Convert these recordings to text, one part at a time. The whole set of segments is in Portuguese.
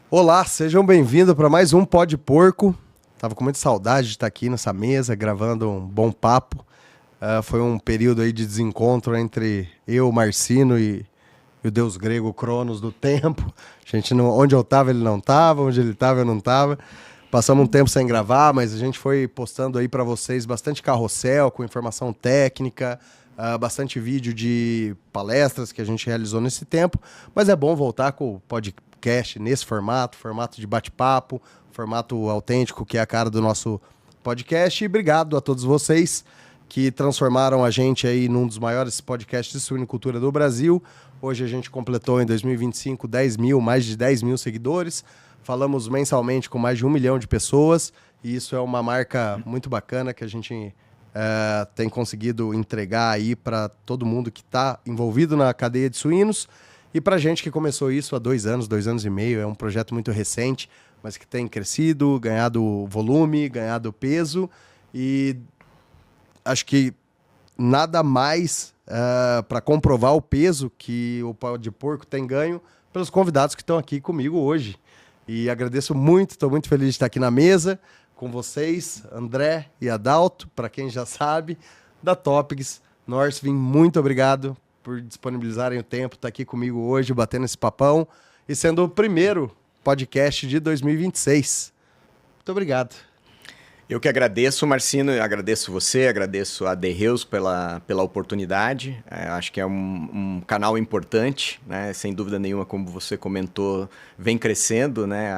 Olá, sejam bem-vindos para mais um Pó de Porco. Tava com muita saudade de estar aqui nessa mesa, gravando um bom papo. Foi um período aí de desencontro entre eu, Marcino e o deus grego Cronos do tempo. A gente não, onde eu estava ele não estava, onde ele estava eu não estava. Passamos um tempo sem gravar, mas a gente foi postando aí para vocês bastante carrossel com informação técnica, bastante vídeo de palestras que a gente realizou nesse tempo. Mas é bom voltar com o podcast nesse formato de bate-papo, formato autêntico que é a cara do nosso podcast. E obrigado a todos vocês que transformaram a gente aí num dos maiores podcasts de suinocultura do Brasil. Hoje a gente completou em 2025 mais de 10 mil seguidores. Falamos mensalmente com mais de 1 milhão de pessoas. E isso é uma marca muito bacana que a gente tem conseguido entregar aí para todo mundo que está envolvido na cadeia de suínos. E para a gente que começou isso há 2 anos e meio, é um projeto muito recente, mas que tem crescido, ganhado volume, ganhado peso. E acho que nada mais para comprovar o peso que o Pó de Porco tem ganho pelos convidados que estão aqui comigo hoje. E agradeço muito, estou muito feliz de estar aqui na mesa com vocês, André e Adalto, para quem já sabe, da Topics. Norsvin, muito obrigado por disponibilizarem o tempo, estar aqui comigo hoje, batendo esse papão e sendo o primeiro podcast de 2026. Muito obrigado. Eu que agradeço, Marcino, agradeço você, agradeço a The Hills pela oportunidade. Acho que é um canal importante, né? Sem dúvida nenhuma, como você comentou, vem crescendo, né?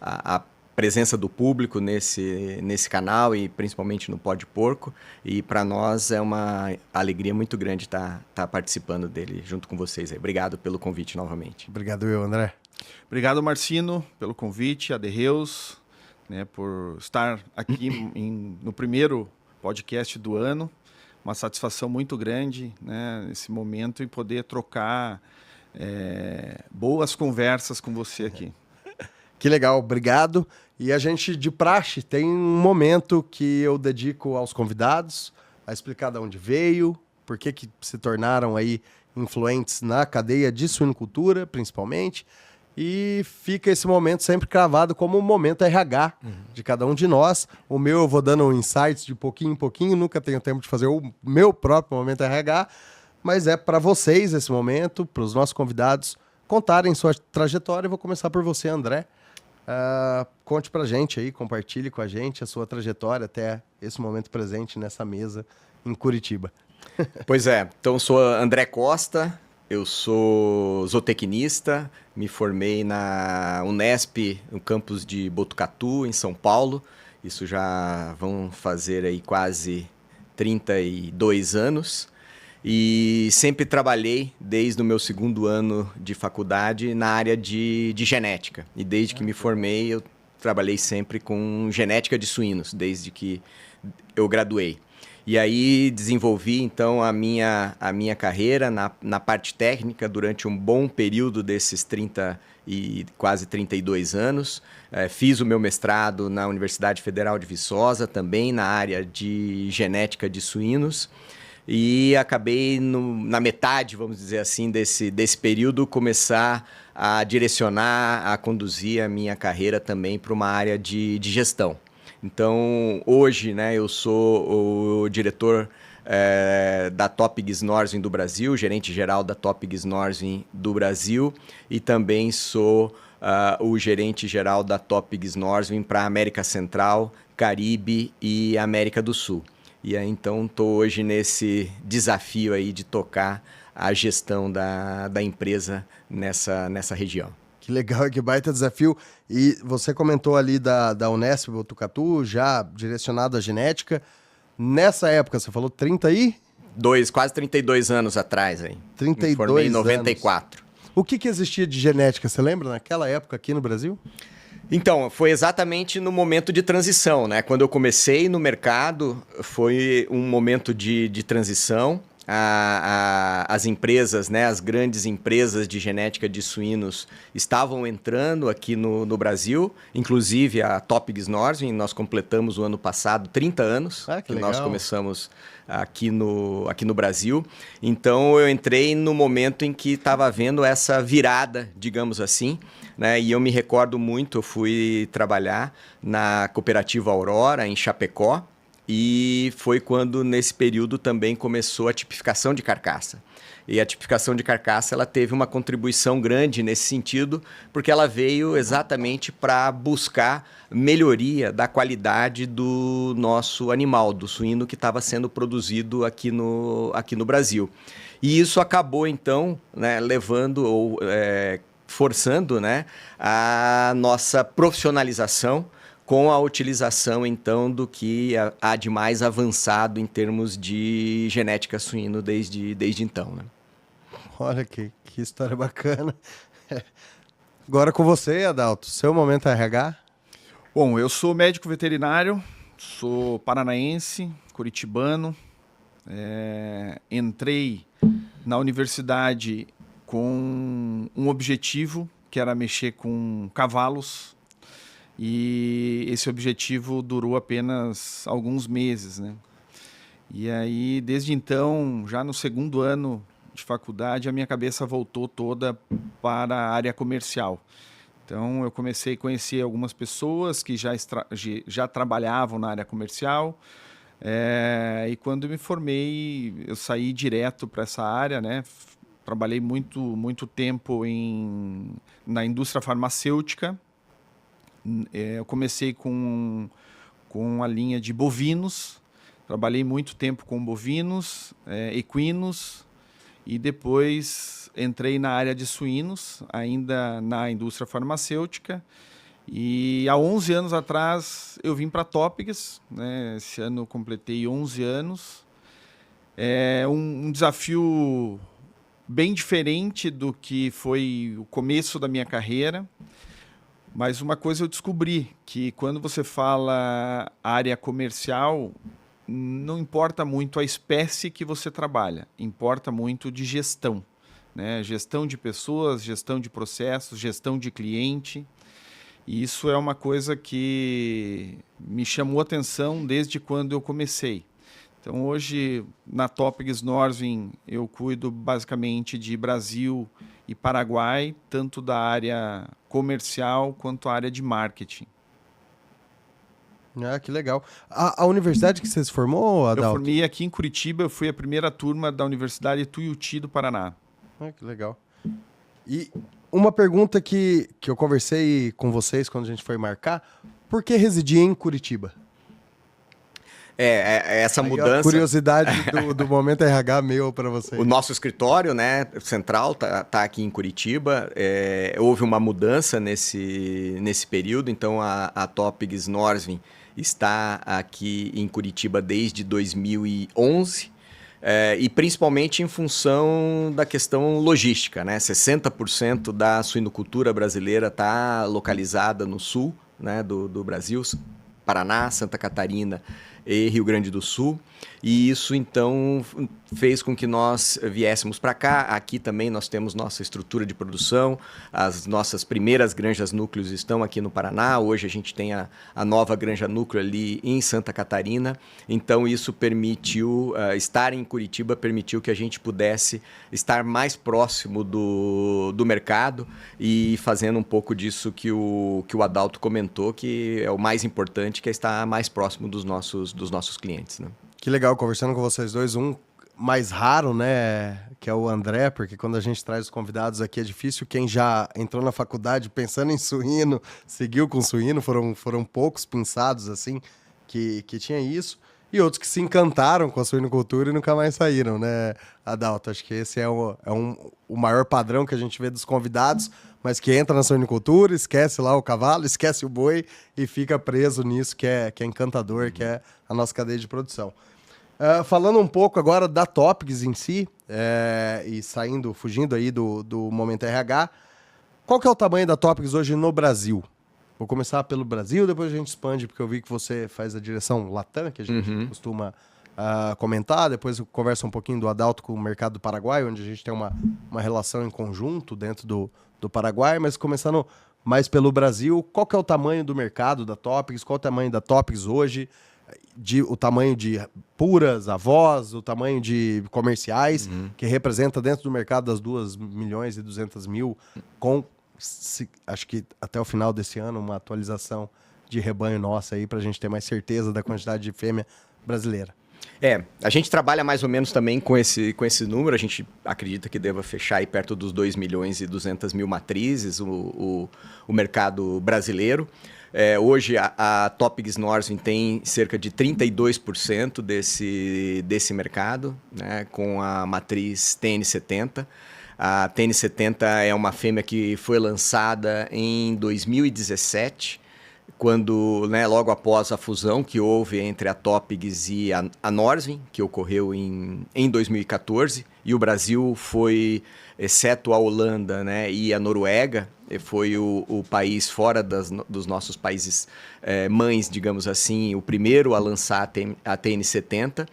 A presença do público nesse canal e principalmente no Pó de Porco. E para nós é uma alegria muito grande estar participando dele junto com vocês. Obrigado pelo convite novamente. Obrigado, André. Obrigado, Marcino, pelo convite, a The Hills, né, por estar aqui no primeiro podcast do ano. Uma satisfação muito grande, né, nesse momento e poder trocar boas conversas com você aqui. Que legal, obrigado. E a gente, de praxe, tem um momento que eu dedico aos convidados a explicar de onde veio, por que se tornaram aí influentes na cadeia de suinocultura, principalmente. E fica esse momento sempre cravado como um momento RH de cada um de nós. O meu eu vou dando insights de pouquinho em pouquinho, nunca tenho tempo de fazer o meu próprio momento RH, mas é para vocês esse momento, para os nossos convidados contarem sua trajetória. Eu vou começar por você, André. Conte pra gente aí, compartilhe com a gente a sua trajetória até esse momento presente nessa mesa em Curitiba. Pois é, então sou André Costa, eu sou zootecnista, me formei na Unesp, no campus de Botucatu, em São Paulo. Isso já vão fazer aí quase 32 anos. E sempre trabalhei, desde o meu 2º ano de faculdade, na área de genética. E desde que me formei, eu trabalhei sempre com genética de suínos, desde que eu graduei. E aí desenvolvi, então, a minha carreira na parte técnica durante um bom período desses quase 32 anos. Fiz o meu mestrado na Universidade Federal de Viçosa, também na área de genética de suínos. E acabei, na metade, vamos dizer assim, desse período, começar a direcionar, a conduzir a minha carreira também para uma área de gestão. Então, hoje, né, eu sou o diretor da Topigs Norsvin do Brasil, gerente-geral da Topigs Norsvin do Brasil, e também sou o gerente-geral da Topigs Norsvin para a América Central, Caribe e América do Sul. E aí, então, estou hoje nesse desafio aí de tocar a gestão da empresa nessa região. Que legal, que baita desafio. E você comentou ali da Unesp Botucatu, já direcionado à genética. Nessa época, você falou quase 32 anos atrás. Aí. 32 Me formei em 94. Anos. O que existia de genética, você lembra, naquela época aqui no Brasil? Então, foi exatamente no momento de transição, né? Quando eu comecei no mercado, foi um momento de transição. as empresas, né, as grandes empresas de genética de suínos estavam entrando aqui no Brasil, inclusive a Topigs Norsvin. Nós completamos o ano passado 30 anos que legal. Nós começamos aqui no Brasil. Então eu entrei no momento em que estava havendo essa virada, digamos assim, né? E eu me recordo muito, eu fui trabalhar na Cooperativa Aurora, em Chapecó, e foi quando, nesse período, também começou a tipificação de carcaça. E a tipificação de carcaça ela teve uma contribuição grande nesse sentido, porque ela veio exatamente para buscar melhoria da qualidade do nosso animal, do suíno que estava sendo produzido aqui no Brasil. E isso acabou, então, né, levando ou forçando, né, a nossa profissionalização, com a utilização, então, do que há de mais avançado em termos de genética suíno desde então, né? Olha que história bacana. Agora com você, Adalto, seu momento RH? Bom, eu sou médico veterinário, sou paranaense, curitibano. Entrei na universidade com um objetivo, que era mexer com cavalos. E esse objetivo durou apenas alguns meses, né? E aí, desde então, já no segundo ano de faculdade, a minha cabeça voltou toda para a área comercial. Então, eu comecei a conhecer algumas pessoas que já trabalhavam na área comercial. E quando eu me formei, eu saí direto para essa área, né? Trabalhei muito tempo na indústria farmacêutica. Eu comecei com a linha de bovinos, trabalhei muito tempo com bovinos, equinos, e depois entrei na área de suínos, ainda na indústria farmacêutica. E há 11 anos atrás eu vim para a Topigs, né? Esse ano eu completei 11 anos. É um desafio bem diferente do que foi o começo da minha carreira. Mas uma coisa eu descobri, que quando você fala área comercial, não importa muito a espécie que você trabalha, importa muito de gestão, né? Gestão de pessoas, gestão de processos, gestão de cliente. E isso é uma coisa que me chamou a atenção desde quando eu comecei. Então hoje, na Topigs Norsvin, eu cuido basicamente de Brasil e Paraguai, tanto da área comercial quanto a área de marketing. Que legal. A universidade que você se formou, Adalto? Eu formei aqui em Curitiba, eu fui a primeira turma da Universidade Tuiuti do Paraná. Que legal. E uma pergunta que eu conversei com vocês quando a gente foi marcar, por que residir em Curitiba? Essa aí, mudança... A curiosidade do momento RH meu para vocês. O nosso escritório, né, central tá aqui em Curitiba. Houve uma mudança nesse período, então a Topigs Norsvin está aqui em Curitiba desde 2011, e principalmente em função da questão logística, né? 60% da suinocultura brasileira está localizada no sul, né, do Brasil, Paraná, Santa Catarina e Rio Grande do Sul, e isso então fez com que nós viéssemos para cá. Aqui também nós temos nossa estrutura de produção, as nossas primeiras granjas núcleos estão aqui no Paraná. Hoje a gente tem a nova granja núcleo ali em Santa Catarina, então isso permitiu, estar em Curitiba permitiu que a gente pudesse estar mais próximo do mercado e fazendo um pouco disso que o Adalto comentou, que é o mais importante, que é estar mais próximo dos nossos clientes, né? Que legal, conversando com vocês dois, um mais raro, né, que é o André, porque quando a gente traz os convidados aqui é difícil. Quem já entrou na faculdade pensando em suíno, seguiu com suíno, foram poucos pinçados, assim, que tinha isso, e outros que se encantaram com a suinocultura e nunca mais saíram, né, Adalto? Acho que esse é o maior padrão que a gente vê dos convidados, mas que entra na suinocultura, esquece lá o cavalo, esquece o boi e fica preso nisso, que é encantador, que é a nossa cadeia de produção. Falando um pouco agora da Topigs em si, e fugindo aí do momento RH, qual que é o tamanho da Topigs hoje no Brasil? Vou começar pelo Brasil, depois a gente expande, porque eu vi que você faz a direção Latam, que a gente costuma comentar. Depois eu converso um pouquinho do Adalto com o mercado do Paraguai, onde a gente tem uma relação em conjunto dentro do Paraguai, mas começando mais pelo Brasil, qual que é o tamanho do mercado da Topics? Qual é o tamanho da Topics hoje? O tamanho de puras, avós, o tamanho de comerciais, que representa dentro do mercado das 2.200.000, acho que até o final desse ano, uma atualização de rebanho nossa aí, para a gente ter mais certeza da quantidade de fêmea brasileira. A gente trabalha mais ou menos também com esse número, a gente acredita que deva fechar aí perto dos 2.200.000 matrizes, o mercado brasileiro. Hoje a Topics Norsvin tem cerca de 32% desse mercado, né, com a matriz TN70. A TN70 é uma fêmea que foi lançada em 2017, quando, né, logo após a fusão que houve entre a Topics e a Norsvin, que ocorreu em 2014, e o Brasil foi, exceto a Holanda, né, e a Noruega, foi o país fora dos nossos países mães, digamos assim, o primeiro a lançar a TN70.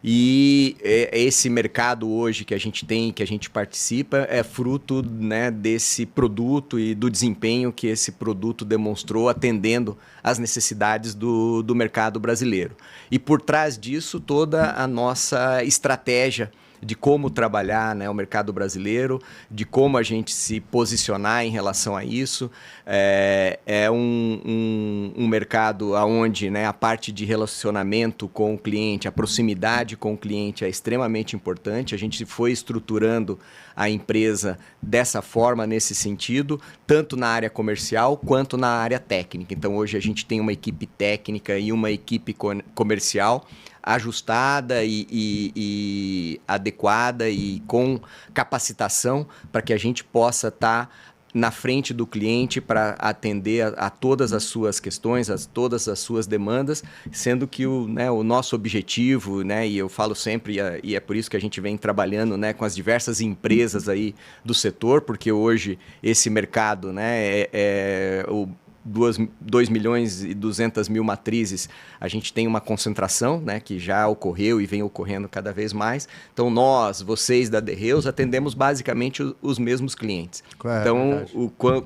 E esse mercado hoje que a gente tem, que a gente participa, é fruto, né, desse produto e do desempenho que esse produto demonstrou atendendo às necessidades do mercado brasileiro. E por trás disso, toda a nossa estratégia de como trabalhar, né, o mercado brasileiro, de como a gente se posicionar em relação a isso. É um mercado onde, né, a parte de relacionamento com o cliente, a proximidade com o cliente é extremamente importante. A gente foi estruturando a empresa dessa forma, nesse sentido, tanto na área comercial quanto na área técnica. Então, hoje a gente tem uma equipe técnica e uma equipe comercial ajustada e adequada e com capacitação para que a gente possa estar na frente do cliente para atender a todas as suas questões, todas as suas demandas, sendo que o nosso objetivo, né, e eu falo sempre, e é por isso que a gente vem trabalhando, né, com as diversas empresas aí do setor, porque hoje esse mercado, né, 2.200.000 matrizes, a gente tem uma concentração, né, que já ocorreu e vem ocorrendo cada vez mais. Então, vocês da The Reus, atendemos basicamente os mesmos clientes. Então,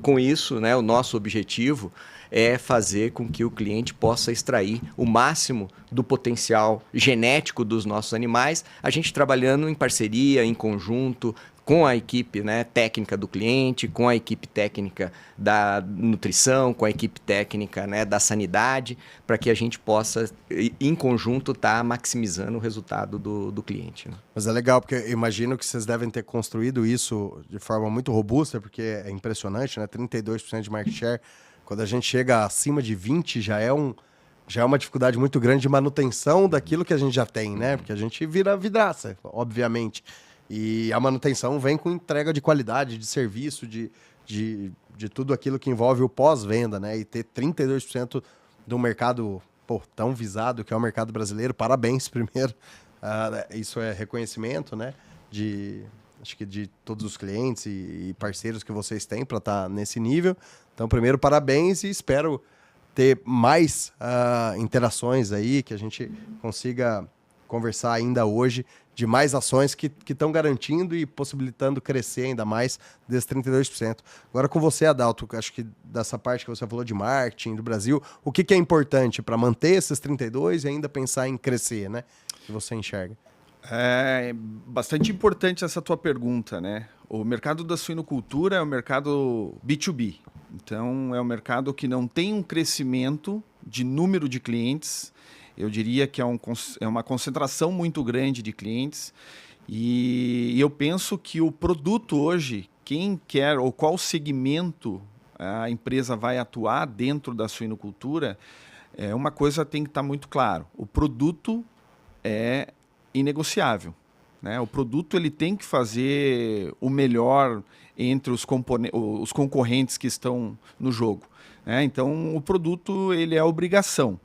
com isso, né, o nosso objetivo é fazer com que o cliente possa extrair o máximo do potencial genético dos nossos animais, a gente trabalhando em parceria, em conjunto, com a equipe, né, técnica do cliente, com a equipe técnica da nutrição, com a equipe técnica, né, da sanidade, para que a gente possa, em conjunto, estar maximizando o resultado do cliente. Né? Mas é legal, porque eu imagino que vocês devem ter construído isso de forma muito robusta, porque é impressionante, né? 32% de market share. Quando a gente chega acima de 20%, já é uma dificuldade muito grande de manutenção daquilo que a gente já tem, né? Porque a gente vira vidraça, obviamente. E a manutenção vem com entrega de qualidade, de serviço, de tudo aquilo que envolve o pós-venda, né? E ter 32% de um mercado tão visado que é o mercado brasileiro, parabéns primeiro. Isso é reconhecimento, né? Acho que de todos os clientes e parceiros que vocês têm para estar nesse nível. Então, primeiro, parabéns e espero ter mais interações aí, que a gente consiga conversar ainda hoje de mais ações que estão garantindo e possibilitando crescer ainda mais desses 32%. Agora com você, Adalto, acho que dessa parte que você falou de marketing do Brasil, o que é importante para manter esses 32% e ainda pensar em crescer, né? Que você enxerga? É bastante importante essa tua pergunta, né? O mercado da suinocultura é um mercado B2B. Então, é um mercado que não tem um crescimento de número de clientes. Eu diria que é uma concentração muito grande de clientes e eu penso que o produto hoje, quem quer ou qual segmento a empresa vai atuar dentro da suinocultura, uma coisa tem que estar muito claro. O produto é inegociável, né? O produto ele tem que fazer o melhor entre os concorrentes que estão no jogo, né? Então, o produto ele é obrigação.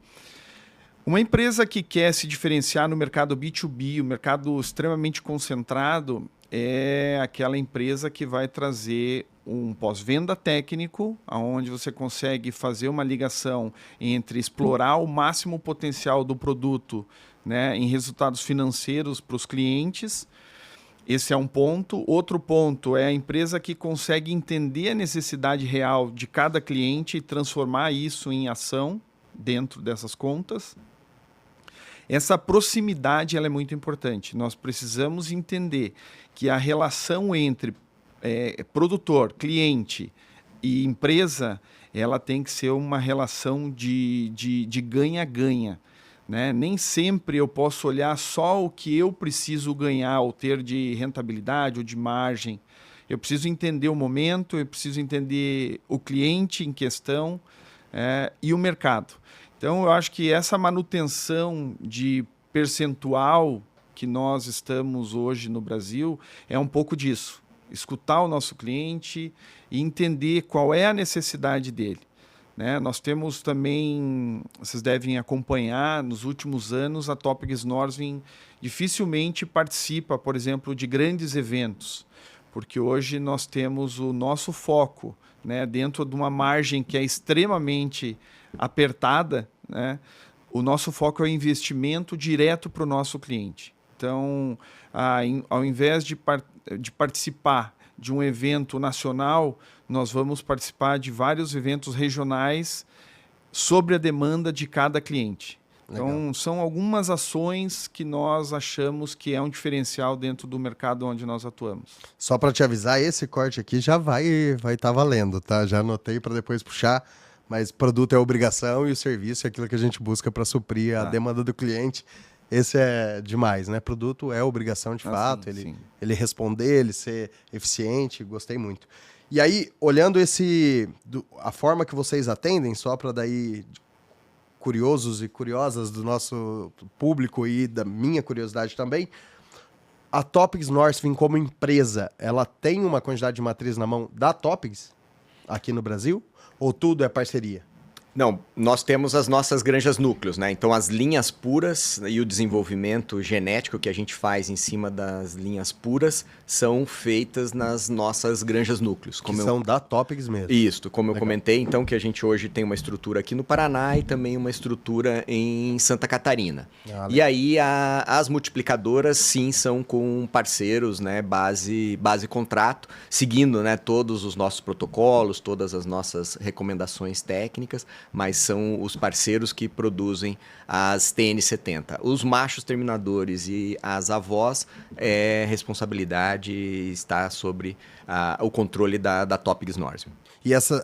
Uma empresa que quer se diferenciar no mercado B2B, o mercado extremamente concentrado, é aquela empresa que vai trazer um pós-venda técnico, onde você consegue fazer uma ligação entre explorar o máximo potencial do produto né, em resultados financeiros para os clientes. Esse é um ponto. Outro ponto é a empresa que consegue entender a necessidade real de cada cliente e transformar isso em ação dentro dessas contas. Essa proximidade ela é muito importante. Nós precisamos entender que a relação entre produtor, cliente e empresa, ela tem que ser uma relação de ganha-ganha. Né? Nem sempre eu posso olhar só o que eu preciso ganhar ou ter de rentabilidade ou de margem. Eu preciso entender o momento, eu preciso entender o cliente em questão e o mercado. Então, eu acho que essa manutenção de percentual que nós estamos hoje no Brasil é um pouco disso. Escutar o nosso cliente e entender qual é a necessidade dele. Né? Nós temos também, vocês devem acompanhar, nos últimos anos, a Topics Norsvin dificilmente participa, por exemplo, de grandes eventos, porque hoje nós temos o nosso foco, né, dentro de uma margem que é extremamente apertada, né? O nosso foco é o investimento direto para o nosso cliente. Então, ao invés de participar de um evento nacional, nós vamos participar de vários eventos regionais sobre a demanda de cada cliente. Legal. Então, são algumas ações que nós achamos que é um diferencial dentro do mercado onde nós atuamos. Só para te avisar, esse corte aqui já vai estar valendo, tá? Já anotei para depois puxar, mas produto é obrigação e o serviço é aquilo que a gente busca para suprir a demanda do cliente. Esse é demais, né? Produto é obrigação de fato, sim. Ele responder, ele ser eficiente, gostei muito. E aí, olhando a forma que vocês atendem, só para daí curiosos e curiosas do nosso público e da minha curiosidade também, a Topics Norsvin como empresa, ela tem uma quantidade de matriz na mão da Topics aqui no Brasil? Ou tudo é parceria? Não, nós temos as nossas granjas núcleos, né? Então as linhas puras e o desenvolvimento genético que a gente faz em cima das linhas puras são feitas nas nossas granjas núcleos. São da Topics mesmo. Isso, como eu comentei, então, que a gente hoje tem uma estrutura aqui no Paraná e também uma estrutura em Santa Catarina. E aí as multiplicadoras, sim, são com parceiros, né? Base contrato, seguindo, né, todos os nossos protocolos, todas as nossas recomendações técnicas, mas são os parceiros que produzem as TN70. Os machos terminadores e as avós, responsabilidade está sobre o controle da Topics Norsvin. E essa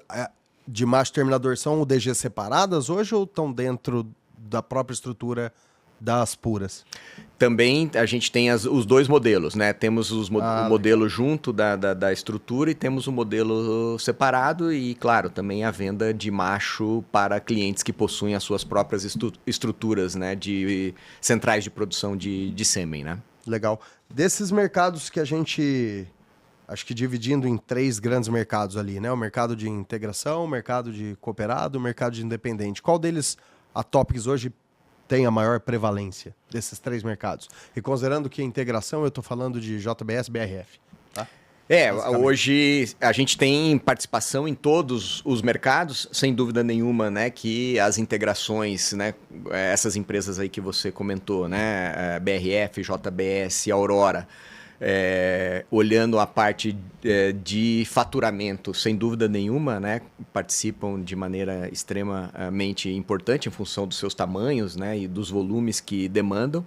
de macho terminador são UDG separadas hoje ou estão dentro da própria estrutura das puras? Também a gente tem os dois modelos, né? Temos o modelo junto da estrutura e temos o modelo separado e, claro, também a venda de macho para clientes que possuem as suas próprias estruturas, né? De centrais de produção de sêmen, né? Legal. Desses mercados que a gente, acho que dividindo em 3 grandes mercados ali, né? O mercado de integração, o mercado de cooperado, o mercado de independente. Qual deles a Topics hoje tem a maior prevalência desses 3 mercados? E considerando que a integração, eu estou falando de JBS, BRF. Tá? Hoje a gente tem participação em todos os mercados, sem dúvida nenhuma, né, que as integrações, né, essas empresas aí que você comentou, né, BRF, JBS, Aurora, olhando a parte de faturamento, sem dúvida nenhuma, né, participam de maneira extremamente importante em função dos seus tamanhos, né, e dos volumes que demandam.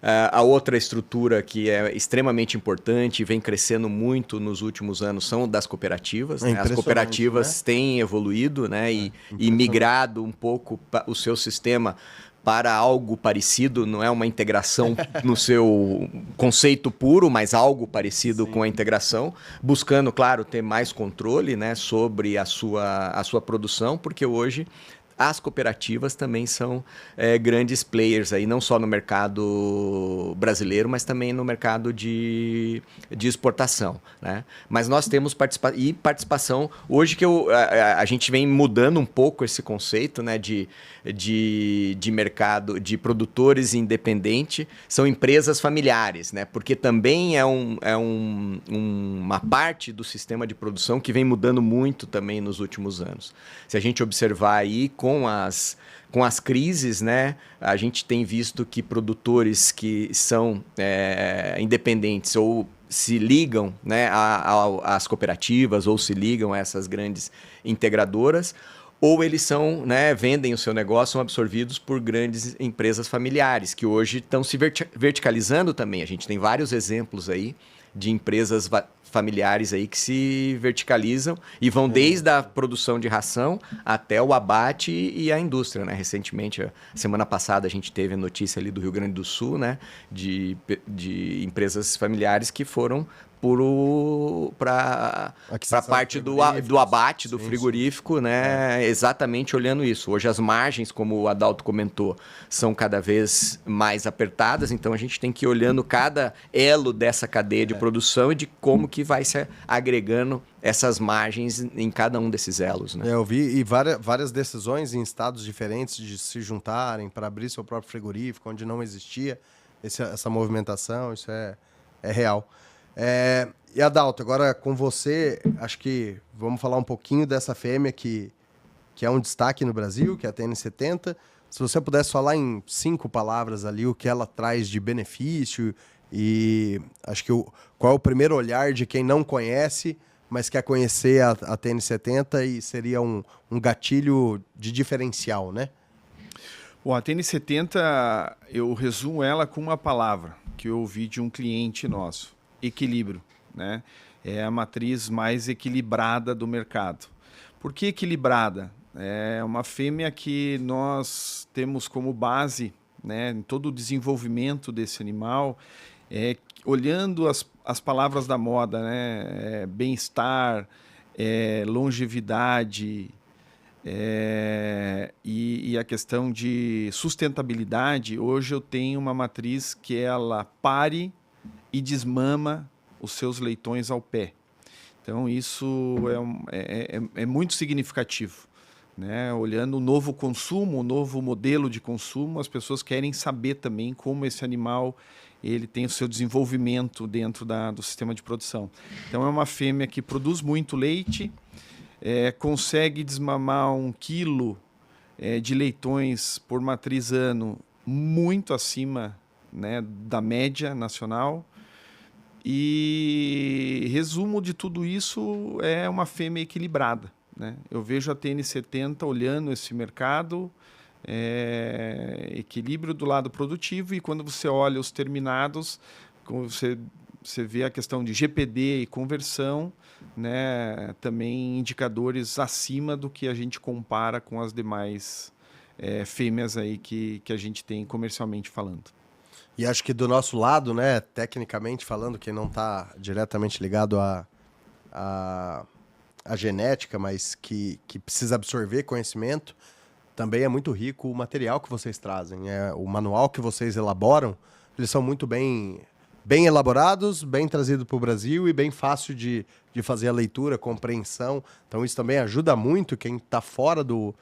A outra estrutura que é extremamente importante e vem crescendo muito nos últimos anos são das cooperativas. Né? As cooperativas, né, têm evoluído, né, e migrado um pouco o seu sistema para algo parecido, não é uma integração no seu conceito puro, mas algo parecido com a integração, buscando, claro, ter mais controle, né, sobre a sua produção, porque hoje as cooperativas também são grandes players, aí, não só no mercado brasileiro, mas também no mercado de exportação. Né? Mas nós temos participação, hoje que a gente vem mudando um pouco esse conceito, né, de mercado, de produtores independentes, são empresas familiares, né? Porque também uma parte do sistema de produção que vem mudando muito também nos últimos anos. Se a gente observar aí, com com as crises, né? A gente tem visto que produtores que são independentes ou se ligam, né, às cooperativas ou se ligam a essas grandes integradoras, ou eles são, né, vendem o seu negócio, são absorvidos por grandes empresas familiares, que hoje estão se verticalizando também. A gente tem vários exemplos aí de empresas familiares aí que se verticalizam e vão desde a produção de ração até o abate e a indústria, né? Recentemente, semana passada, a gente teve a notícia ali do Rio Grande do Sul, né? De empresas familiares que foram para a parte do abate, do frigorífico, né? Exatamente olhando isso. Hoje as margens, como o Adalto comentou, são cada vez mais apertadas, então a gente tem que ir olhando cada elo dessa cadeia de produção e de como que vai se agregando essas margens em cada um desses elos, né? Eu vi e várias decisões em estados diferentes de se juntarem para abrir seu próprio frigorífico, onde não existia essa movimentação, isso é real. E Adalto, agora com você, acho que vamos falar um pouquinho dessa fêmea que é um destaque no Brasil, que é a TN70. Se você pudesse falar em 5 palavras ali o que ela traz de benefício e acho que qual é o primeiro olhar de quem não conhece, mas quer conhecer a TN70 e seria um gatilho de diferencial, né? Bom, a TN70, eu resumo ela com uma palavra que eu ouvi de um cliente nosso: equilíbrio, né? É a matriz mais equilibrada do mercado. Por que equilibrada? É uma fêmea que nós temos como base, né, em todo o desenvolvimento desse animal, olhando as palavras da moda, né? Bem-estar, longevidade, e a questão de sustentabilidade. Hoje eu tenho uma matriz que ela pare e desmama os seus leitões ao pé. Então isso é muito significativo, né? Olhando o novo consumo, o novo modelo de consumo, as pessoas querem saber também como esse animal ele tem o seu desenvolvimento dentro do sistema de produção. Então é uma fêmea que produz muito leite, consegue desmamar 1 quilo de leitões por matriz ano, muito acima, né, da média nacional. E resumo de tudo isso, é uma fêmea equilibrada, né? Eu vejo a TN70 olhando esse mercado, equilíbrio do lado produtivo, e quando você olha os terminados, você vê a questão de GPD e conversão, né? Também indicadores acima do que a gente compara com as demais fêmeas aí que a gente tem comercialmente falando. E acho que do nosso lado, né, tecnicamente falando, que não está diretamente ligado à genética, mas que precisa absorver conhecimento, também é muito rico o material que vocês trazem. O manual que vocês elaboram, eles são muito bem elaborados, bem trazidos para o Brasil e bem fácil de fazer a leitura, compreensão. Então isso também ajuda muito quem está fora do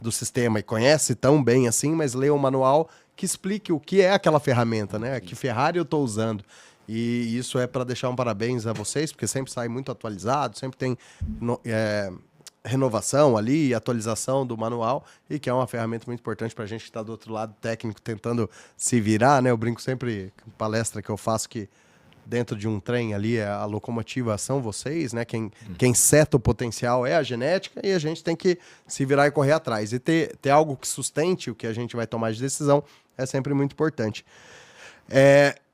sistema e conhece tão bem assim, mas lê um manual que explique o que é aquela ferramenta, né? Que Ferrari eu estou usando. E isso é para deixar um parabéns a vocês, porque sempre sai muito atualizado, sempre tem renovação ali, atualização do manual, e que é uma ferramenta muito importante para a gente que está do outro lado técnico tentando se virar, né? Eu brinco sempre, palestra que eu faço, que dentro de um trem ali, a locomotiva são vocês, né? Quem seta o potencial é a genética, e a gente tem que se virar e correr atrás. E ter algo que sustente o que a gente vai tomar de decisão é sempre muito importante.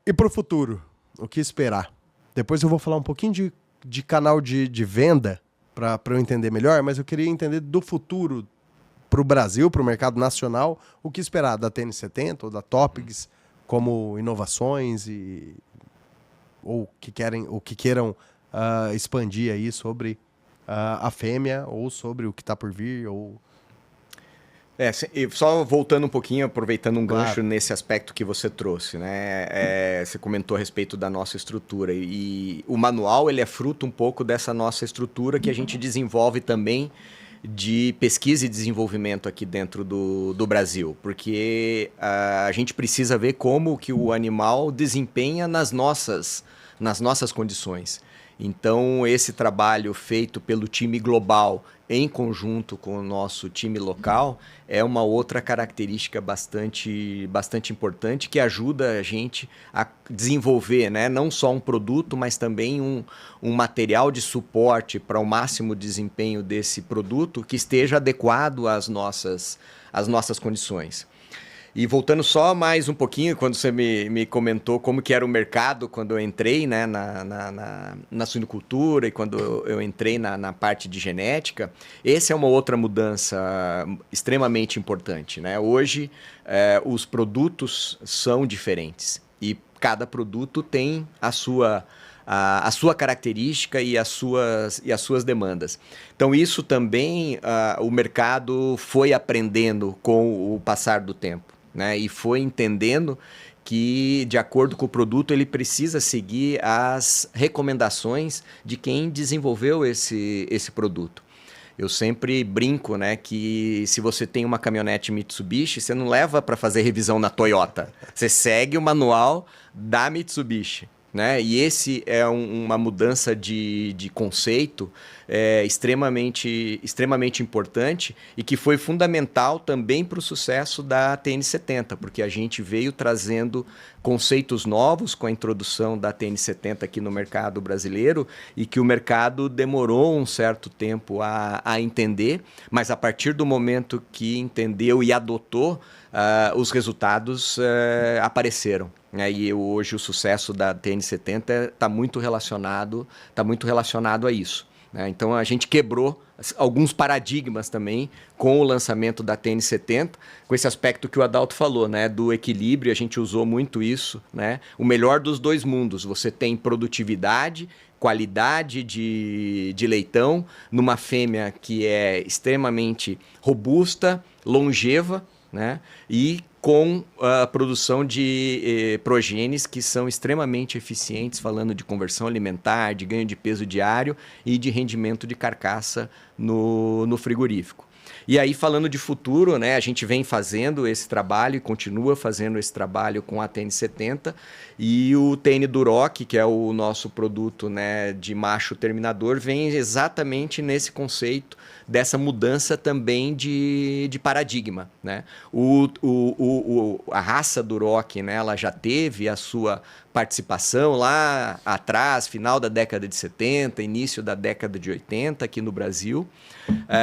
E para o futuro, o que esperar? Depois eu vou falar um pouquinho de canal de venda, para eu entender melhor, mas eu queria entender do futuro para o Brasil, para o mercado nacional, o que esperar da TN70 ou da Topics como inovações ou que queiram expandir aí sobre a fêmea ou sobre o que está por vir. Só voltando um pouquinho, aproveitando um Claro. gancho nesse aspecto que você trouxe, né? Você comentou a respeito da nossa estrutura, e o manual ele é fruto um pouco dessa nossa estrutura que a gente desenvolve também de pesquisa e desenvolvimento aqui dentro do Brasil, porque a gente precisa ver como que o animal desempenha nas nossas condições. Então, esse trabalho feito pelo time global em conjunto com o nosso time local é uma outra característica bastante importante que ajuda a gente a desenvolver, né, não só um produto, mas também um material de suporte para o máximo desempenho desse produto que esteja adequado às nossas condições. E voltando só mais um pouquinho, quando você me comentou como que era o mercado quando eu entrei, né, na suinocultura e quando eu entrei na parte de genética, essa é uma outra mudança extremamente importante, né? Hoje, os produtos são diferentes e cada produto tem a sua característica e as suas demandas. Então, isso também o mercado foi aprendendo com o passar do tempo, né? E foi entendendo que, de acordo com o produto, ele precisa seguir as recomendações de quem desenvolveu esse produto. Eu sempre brinco, né, que se você tem uma caminhonete Mitsubishi, você não leva para fazer revisão na Toyota. Você segue o manual da Mitsubishi, né? E esse é uma mudança de conceito extremamente importante e que foi fundamental também para o sucesso da TN70, porque a gente veio trazendo conceitos novos com a introdução da TN70 aqui no mercado brasileiro e que o mercado demorou um certo tempo a entender, mas a partir do momento que entendeu e adotou, os resultados apareceram. E hoje o sucesso da TN70 está muito relacionado a isso, né? Então a gente quebrou alguns paradigmas também com o lançamento da TN70, com esse aspecto que o Adalto falou, né, do equilíbrio. A gente usou muito isso, né? O melhor dos dois mundos. Você tem produtividade, qualidade de leitão numa fêmea que é extremamente robusta, longeva, né? E com a produção de progênies que são extremamente eficientes, falando de conversão alimentar, de ganho de peso diário e de rendimento de carcaça no frigorífico. E aí, falando de futuro, né, a gente vem fazendo esse trabalho e continua fazendo esse trabalho com a TN70 e o TN Duroc, que é o nosso produto, né, de macho terminador, vem exatamente nesse conceito dessa mudança também de paradigma, né? A raça Duroc, né, ela já teve a sua participação lá atrás, final da década de 70, início da década de 80 aqui no Brasil,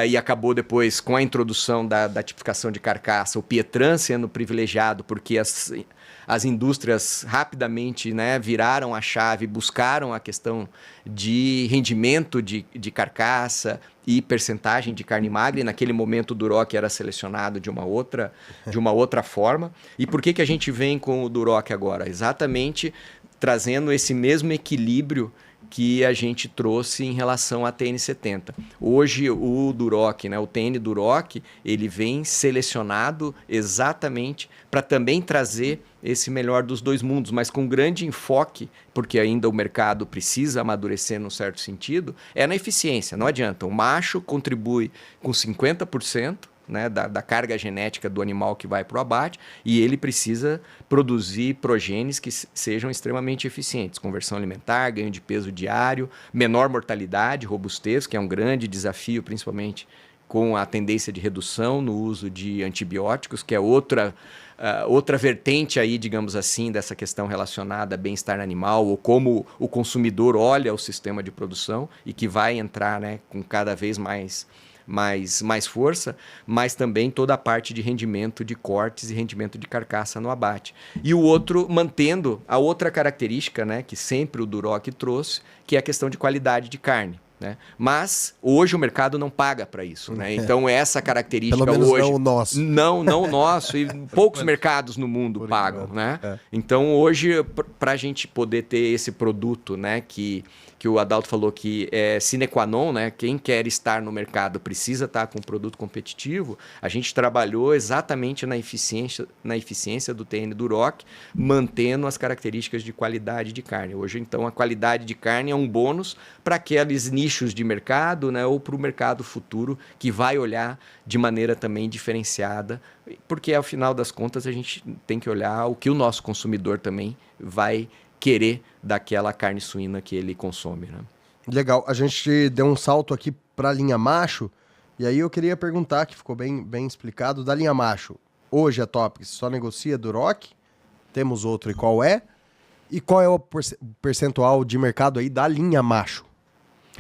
e acabou depois com a introdução da tipificação de carcaça, o Pietran sendo privilegiado porque as indústrias rapidamente, né, viraram a chave, buscaram a questão de rendimento de carcaça e percentagem de carne magra, e naquele momento o Duroc era selecionado de uma outra forma. E por que a gente vem com o Duroc agora? Exatamente trazendo esse mesmo equilíbrio que a gente trouxe em relação à TN70. Hoje o Duroc, né, o TN Duroc, ele vem selecionado exatamente para também trazer esse melhor dos dois mundos, mas com grande enfoque, porque ainda o mercado precisa amadurecer num certo sentido, é na eficiência. Não adianta, o macho contribui com 50%, né, da carga genética do animal que vai para o abate, e ele precisa produzir progênies que sejam extremamente eficientes, conversão alimentar, ganho de peso diário, menor mortalidade, robustez, que é um grande desafio, principalmente com a tendência de redução no uso de antibióticos, que é outra vertente aí, digamos assim, dessa questão relacionada a bem-estar animal, ou como o consumidor olha o sistema de produção e que vai entrar, né, com cada vez mais força, mas também toda a parte de rendimento de cortes e rendimento de carcaça no abate. E o outro, mantendo a outra característica, né, que sempre o Duroc trouxe, que é a questão de qualidade de carne, né? Mas hoje o mercado não paga para isso, né? Então essa característica pelo menos hoje não o nosso. Não o nosso, e poucos mercados no mundo pagam, né? Então hoje, para a gente poder ter esse produto, né, que o Adalto falou que é sine qua non, né? Quem quer estar no mercado precisa estar com um produto competitivo. A gente trabalhou exatamente na eficiência do TN Duroc, mantendo as características de qualidade de carne. Hoje, então, a qualidade de carne é um bônus para aqueles nichos de mercado, né, ou para o mercado futuro que vai olhar de maneira também diferenciada, porque, ao final das contas, a gente tem que olhar o que o nosso consumidor também vai querer daquela carne suína que ele consome, né? Legal, a gente deu um salto aqui para a linha macho, e aí eu queria perguntar, que ficou bem explicado, da linha macho. Hoje a Topics só negocia Duroc, temos outro e qual é? E qual é o percentual de mercado aí da linha macho?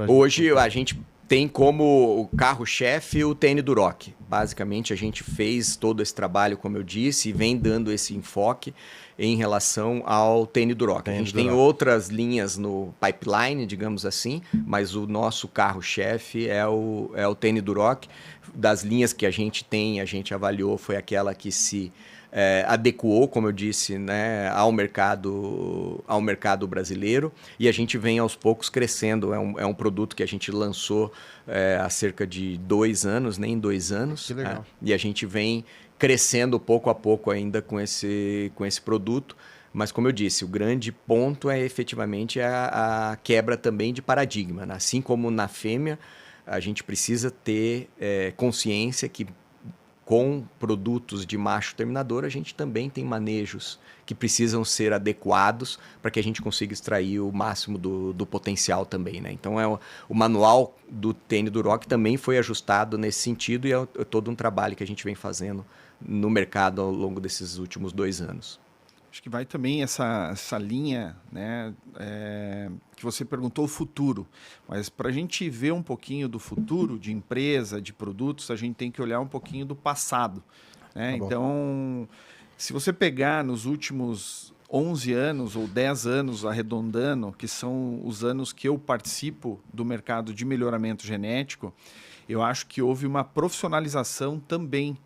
Hoje a gente tem como o carro-chefe o TN Duroc. Basicamente a gente fez todo esse trabalho, como eu disse, e vem dando esse enfoque em relação ao TN Duroc. A gente tem outras linhas no pipeline, digamos assim, mas o nosso carro-chefe é o TN Duroc. Das linhas que a gente tem, a gente avaliou, foi aquela que se adequou, como eu disse, né, ao mercado brasileiro, e a gente vem aos poucos crescendo. É um produto que a gente lançou há cerca de 2 anos, nem 2 anos. Que legal. E a gente vem crescendo pouco a pouco ainda com esse produto. Mas, como eu disse, o grande ponto é efetivamente a quebra também de paradigma, né? Assim como na fêmea, a gente precisa ter consciência que com produtos de macho terminador, a gente também tem manejos que precisam ser adequados para que a gente consiga extrair o máximo do potencial também, né? Então, o manual do TN Duroc também foi ajustado nesse sentido, e é todo um trabalho que a gente vem fazendo no mercado ao longo desses últimos 2 anos. Acho que vai também essa linha, né, que você perguntou, o futuro. Mas para a gente ver um pouquinho do futuro de empresa, de produtos, a gente tem que olhar um pouquinho do passado, né? Então, se você pegar nos últimos 11 anos ou 10 anos, arredondando, que são os anos que eu participo do mercado de melhoramento genético, eu acho que houve uma profissionalização também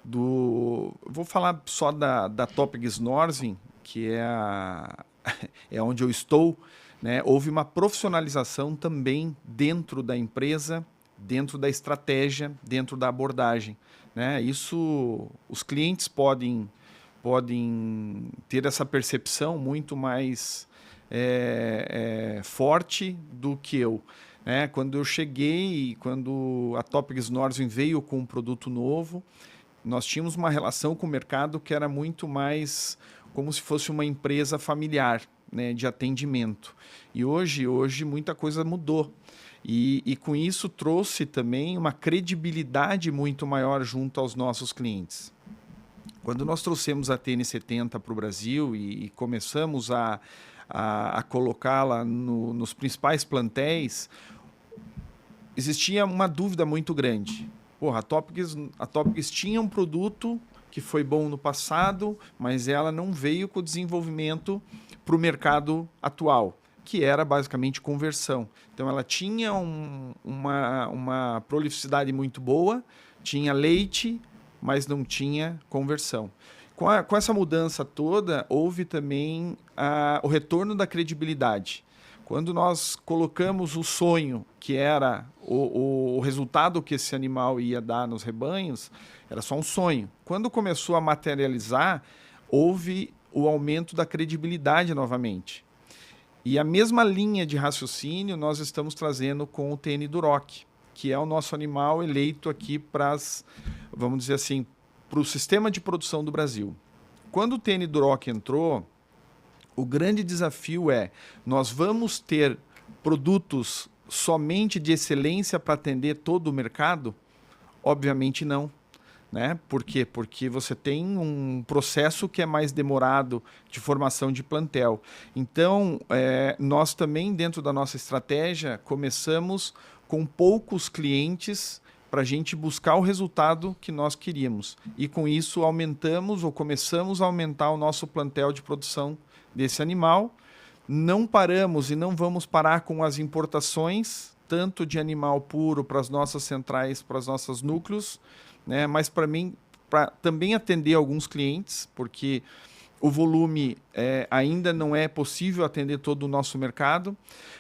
vou falar só da Topics Norzin, que é onde eu estou, né? Houve uma profissionalização também dentro da empresa, dentro da estratégia, dentro da abordagem, né? Isso, os clientes podem ter essa percepção muito mais forte do que eu. Quando eu cheguei, quando a Topics Norzin veio com um produto novo, nós tínhamos uma relação com o mercado que era muito mais como se fosse uma empresa familiar, né, de atendimento. E hoje muita coisa mudou. E com isso trouxe também uma credibilidade muito maior junto aos nossos clientes. Quando nós trouxemos a TN70 para o Brasil e começamos a colocá-la nos principais plantéis, existia uma dúvida muito grande. Porra, a Topics tinha um produto que foi bom no passado, mas ela não veio com o desenvolvimento para o mercado atual, que era basicamente conversão. Então, ela tinha uma prolificidade muito boa, tinha leite, mas não tinha conversão. Com essa mudança toda, houve também o retorno da credibilidade. Quando nós colocamos o sonho, que era o resultado que esse animal ia dar nos rebanhos, era só um sonho. Quando começou a materializar, houve o aumento da credibilidade novamente. E a mesma linha de raciocínio nós estamos trazendo com o TN Duroc, que é o nosso animal eleito aqui vamos dizer assim, para o sistema de produção do Brasil. Quando o TN Duroc entrou, o grande desafio nós vamos ter produtos somente de excelência para atender todo o mercado? Obviamente não. Né? Por quê? Porque você tem um processo que é mais demorado de formação de plantel. Então, nós também, dentro da nossa estratégia, começamos com poucos clientes para a gente buscar o resultado que nós queríamos. E com isso começamos a aumentar o nosso plantel de produção desse animal. Não paramos e não vamos parar com as importações, tanto de animal puro para as nossas centrais, para os nossos núcleos, né? Mas para também atender alguns clientes, porque o volume ainda não é possível atender todo o nosso mercado,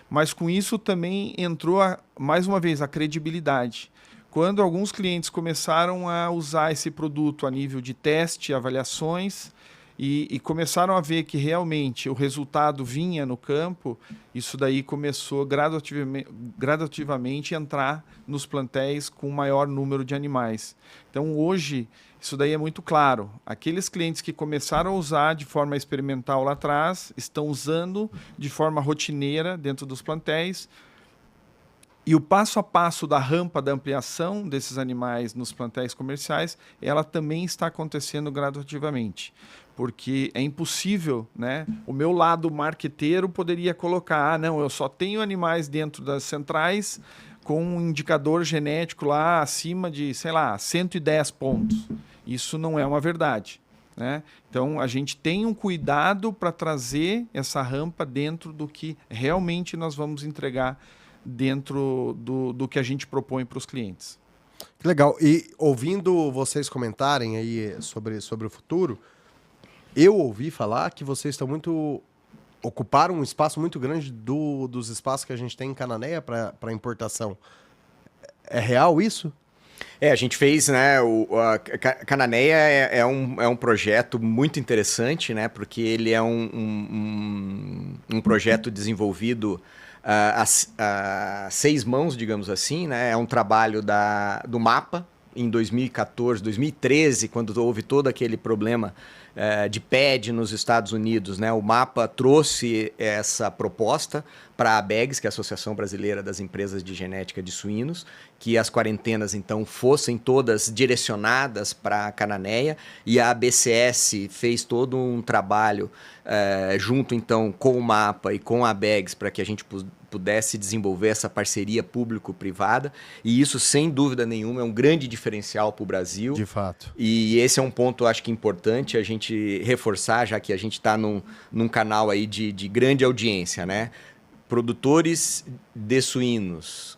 mas com isso também entrou, mais uma vez, a credibilidade. Quando alguns clientes começaram a usar esse produto a nível de teste, avaliações, e começaram a ver que realmente o resultado vinha no campo, isso daí começou gradativamente a entrar nos plantéis com maior número de animais. Então, hoje, isso daí é muito claro. Aqueles clientes que começaram a usar de forma experimental lá atrás, estão usando de forma rotineira dentro dos plantéis, E o passo a passo da rampa da ampliação desses animais nos plantéis comerciais, ela também está acontecendo gradativamente. Porque é impossível, né? O meu lado marqueteiro poderia colocar, não, eu só tenho animais dentro das centrais com um indicador genético lá acima de, sei lá, 110 pontos. Isso não é uma verdade, né? Então, a gente tem um cuidado para trazer essa rampa dentro do que realmente nós vamos entregar dentro do que a gente propõe para os clientes. Que legal. E ouvindo vocês comentarem aí sobre o futuro, eu ouvi falar que vocês estão ocuparam um espaço muito grande dos espaços que a gente tem em Cananéia para importação. É real isso? A gente fez, né, a Cananéia é um projeto muito interessante, né, porque ele é um projeto desenvolvido a 6 mãos, digamos assim, né, é um trabalho do MAPA, em 2014, 2013, quando houve todo aquele problema de PED nos Estados Unidos, né? O MAPA trouxe essa proposta para a ABEGS, que é a Associação Brasileira das Empresas de Genética de Suínos, que as quarentenas, então, fossem todas direcionadas para a Cananéia, e a ABCS fez todo um trabalho junto, então, com o MAPA e com a ABEGS para que a gente pudesse desenvolver essa parceria público-privada, e isso, sem dúvida nenhuma, é um grande diferencial para o Brasil. De fato. E esse é um ponto, acho que importante a gente reforçar, já que a gente está num canal aí de grande audiência, né? Produtores de suínos,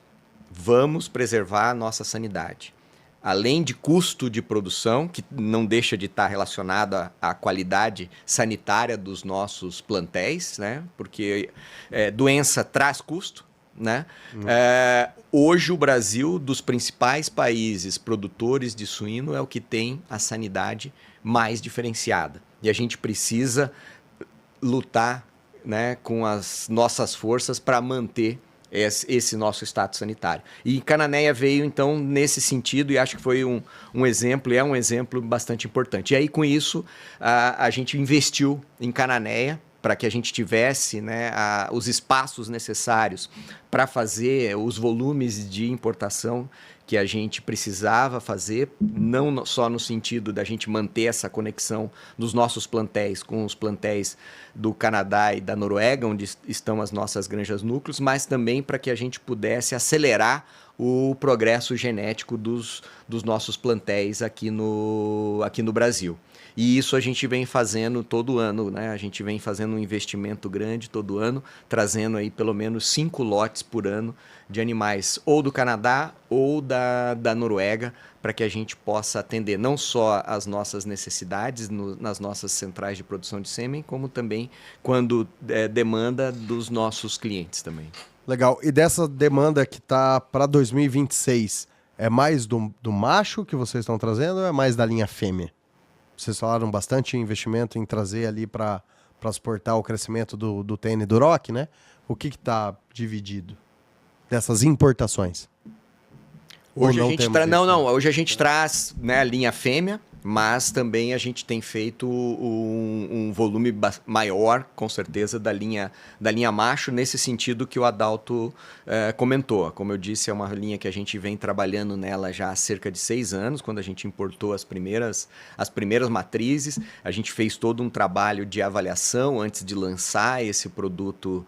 vamos preservar a nossa sanidade. Além de custo de produção, que não deixa de estar relacionado à qualidade sanitária dos nossos plantéis, né? Porque doença traz custo, né? Hoje o Brasil, dos principais países produtores de suíno, é o que tem a sanidade mais diferenciada. E a gente precisa lutar, né, com as nossas forças para manter esse nosso status sanitário. E Cananéia veio, então, nesse sentido, e acho que foi um exemplo, e é um exemplo bastante importante. E aí, com isso, a gente investiu em Cananéia para que a gente tivesse, né, os espaços necessários para fazer os volumes de importação que a gente precisava fazer, não só no sentido da gente manter essa conexão dos nossos plantéis com os plantéis do Canadá e da Noruega, onde estão as nossas granjas núcleos, mas também para que a gente pudesse acelerar o progresso genético dos nossos plantéis aqui no Brasil. E isso a gente vem fazendo todo ano, né? A gente vem fazendo um investimento grande todo ano, trazendo aí pelo menos 5 lotes por ano de animais ou do Canadá ou da Noruega, para que a gente possa atender não só as nossas necessidades nas nossas centrais de produção de sêmen, como também quando demanda dos nossos clientes também. Legal. E dessa demanda que está para 2026, é mais do macho que vocês estão trazendo ou é mais da linha fêmea? Vocês falaram bastante investimento em trazer ali para suportar o crescimento do TN Duroc, né? O que está dividido dessas importações? Hoje hoje a gente traz, né, a linha fêmea, mas também a gente tem feito um volume maior, com certeza, da linha macho, nesse sentido que o Adalto comentou. Como eu disse, é uma linha que a gente vem trabalhando nela já há cerca de 6 anos, quando a gente importou as primeiras matrizes. A gente fez todo um trabalho de avaliação antes de lançar esse produto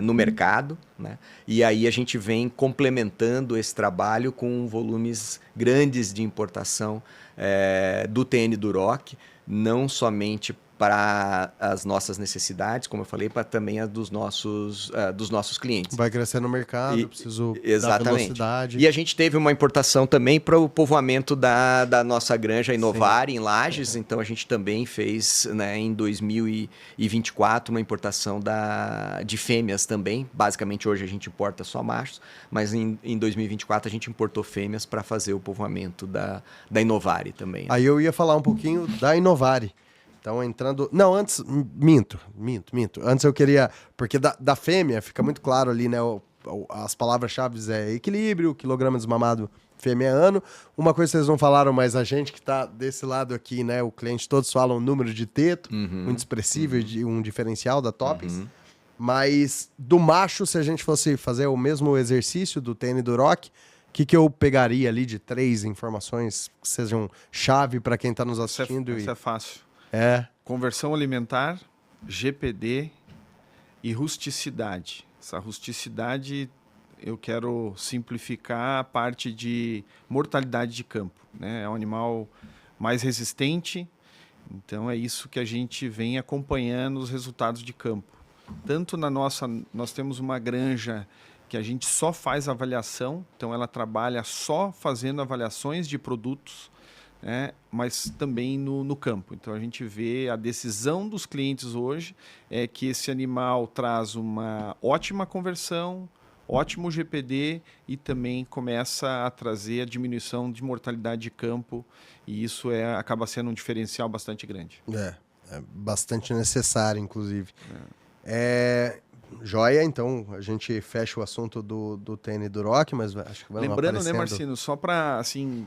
no mercado, né? E aí a gente vem complementando esse trabalho com volumes grandes de importação do TN Duroc, não somente para as nossas necessidades, como eu falei, para também as dos nossos clientes. Vai crescer no mercado, eu preciso exatamente. dar velocidade. E a gente teve uma importação também para o povoamento da nossa granja Inovari, em Lages, então a gente também fez, né, em 2024 uma importação de fêmeas também. Basicamente hoje a gente importa só machos, mas em 2024 a gente importou fêmeas para fazer o povoamento da Inovari também. Aí eu ia falar um pouquinho da Inovari. Então, entrando... Não, antes... Minto. Antes eu queria... Porque da fêmea fica muito claro ali, né? As palavras-chave é equilíbrio, quilograma desmamado, fêmea ano. Uma coisa que vocês não falaram, mas a gente que está desse lado aqui, né? O cliente, todos falam número de teto, muito expressivo, um diferencial da Topics. Mas do macho, se a gente fosse fazer o mesmo exercício do TN Duroc, o que eu pegaria ali de 3 informações que sejam chave para quem está nos assistindo? Isso é fácil. É. Conversão alimentar, GPD e rusticidade. Essa rusticidade, eu quero simplificar a parte de mortalidade de campo, né? É um animal mais resistente, então é isso que a gente vem acompanhando os resultados de campo. Tanto nós temos uma granja que a gente só faz avaliação, então ela trabalha só fazendo avaliações de produtos, né, mas também no campo. Então a gente vê a decisão dos clientes hoje é que esse animal traz uma ótima conversão, ótimo GPD e também começa a trazer a diminuição de mortalidade de campo, e isso acaba sendo um diferencial bastante grande. É bastante necessário, inclusive. Joia, então a gente fecha o assunto do TN Duroc, mas acho que vai Lembrando, aparecendo... né, Marcino, só para, assim,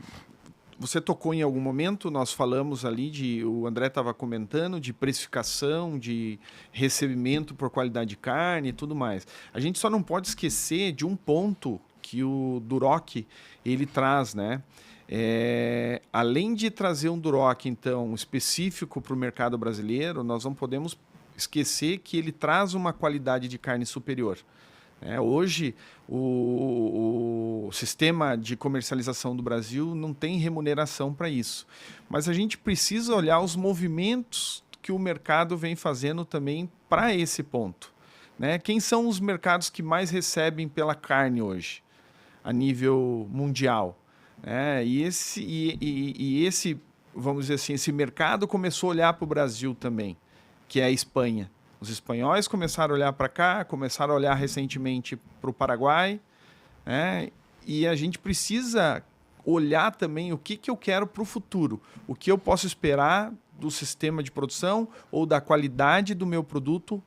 você tocou em algum momento, nós falamos ali o André estava comentando, de precificação, de recebimento por qualidade de carne e tudo mais. A gente só não pode esquecer de um ponto que o Duroc, ele traz, né? Além de trazer um Duroc, então, específico para o mercado brasileiro, nós não podemos esquecer que ele traz uma qualidade de carne superior. Hoje, o sistema de comercialização do Brasil não tem remuneração para isso. Mas a gente precisa olhar os movimentos que o mercado vem fazendo também para esse ponto. Quem são os mercados que mais recebem pela carne hoje, a nível mundial? E esse, vamos dizer assim, esse mercado começou a olhar para o Brasil também, que é a Espanha. Os espanhóis começaram a olhar para cá, começaram a olhar recentemente para o Paraguai, e a gente precisa olhar também o que eu quero para o futuro, o que eu posso esperar do sistema de produção ou da qualidade do meu produto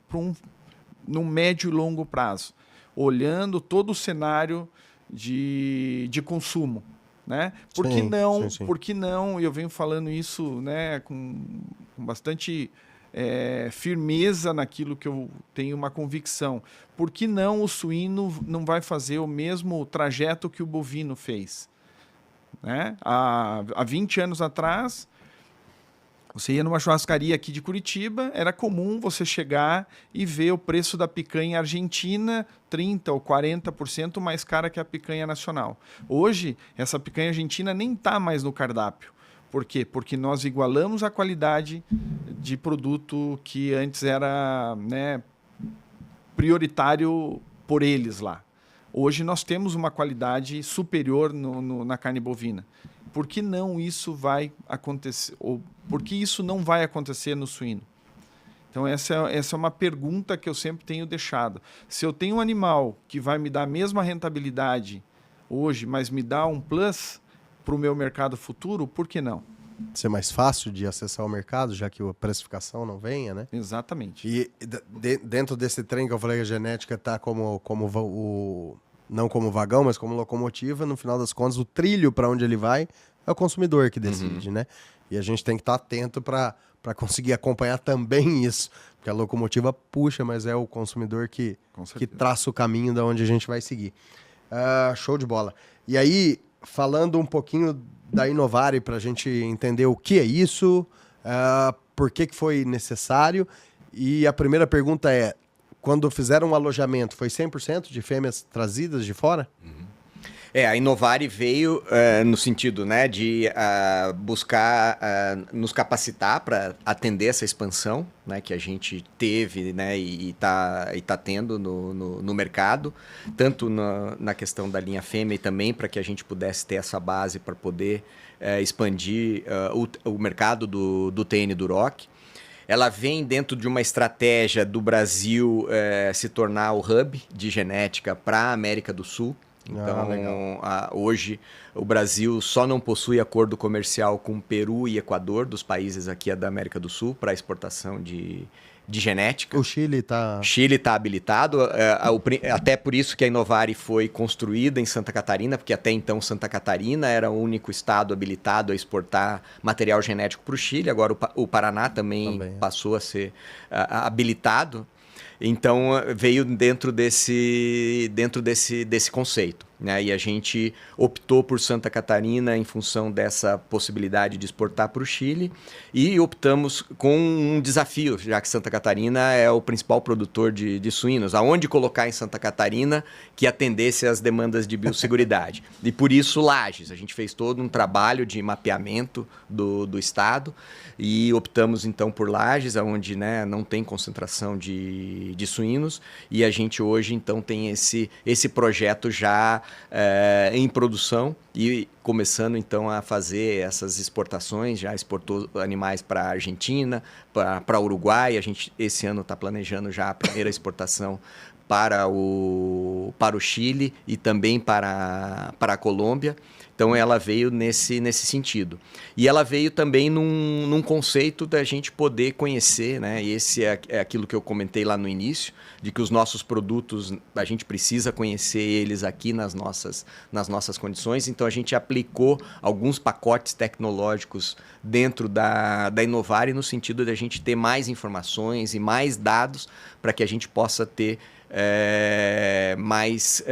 num médio e longo prazo, olhando todo o cenário de consumo. Por que não? Sim. Por que não? Eu venho falando isso, com bastante firmeza naquilo que eu tenho uma convicção. Por que não o suíno não vai fazer o mesmo trajeto que o bovino fez? Há 20 anos atrás, você ia numa churrascaria aqui de Curitiba, era comum você chegar e ver o preço da picanha argentina 30% ou 40% mais cara que a picanha nacional. Hoje, essa picanha argentina nem está mais no cardápio. Por quê? Porque nós igualamos a qualidade de produto que antes era prioritário por eles lá. Hoje nós temos uma qualidade superior na carne bovina. Por que não isso vai acontecer? Ou por que isso não vai acontecer no suíno? Então essa é uma pergunta que eu sempre tenho deixado. Se eu tenho um animal que vai me dar a mesma rentabilidade hoje, mas me dá um plus para o meu mercado futuro, por que não? Ser mais fácil de acessar o mercado, já que a precificação não venha, né? Exatamente. E dentro desse trem que eu falei, a genética está não como vagão, mas como locomotiva, no final das contas, o trilho para onde ele vai é o consumidor que decide, né? E a gente tem que estar atento para conseguir acompanhar também isso, porque a locomotiva puxa, mas é o consumidor que traça o caminho de onde a gente vai seguir. Show de bola. E aí, falando um pouquinho da Innovari para a gente entender o que é isso, por que foi necessário. E a primeira pergunta é, quando fizeram um alojamento, foi 100% de fêmeas trazidas de fora? A Innovari veio no sentido de buscar nos capacitar para atender essa expansão que a gente teve e está tendo no mercado, tanto na questão da linha fêmea e também para que a gente pudesse ter essa base para poder expandir o mercado do TN Duroc. Ela vem dentro de uma estratégia do Brasil se tornar o hub de genética para a América do Sul. Então, hoje, o Brasil só não possui acordo comercial com Peru e Equador, dos países aqui da América do Sul, para exportação de genética. O Chile está... Chile está habilitado, até por isso que a Innovari foi construída em Santa Catarina, porque até então Santa Catarina era o único estado habilitado a exportar material genético para o Chile, agora o Paraná também passou a ser habilitado. Então, veio dentro desse conceito, né? E a gente optou por Santa Catarina em função dessa possibilidade de exportar para o Chile e optamos com um desafio, já que Santa Catarina é o principal produtor de suínos. Aonde colocar em Santa Catarina que atendesse às demandas de biosseguridade? E por isso, Lages. A gente fez todo um trabalho de mapeamento do estado e optamos então por Lages, onde, né, não tem concentração de suínos, e a gente hoje então tem esse projeto já em produção e começando então a fazer essas exportações. Já exportou animais para a Argentina, para Uruguai. A gente esse ano está planejando já a primeira exportação para o Chile e também para a Colômbia. Então ela veio nesse sentido. E ela veio também num conceito da gente poder conhecer, né? E esse é aquilo que eu comentei lá no início, de que os nossos produtos, a gente precisa conhecer eles aqui nas nossas condições. Então a gente aplicou alguns pacotes tecnológicos dentro da Inovare, no sentido de a gente ter mais informações e mais dados para que a gente possa ter mais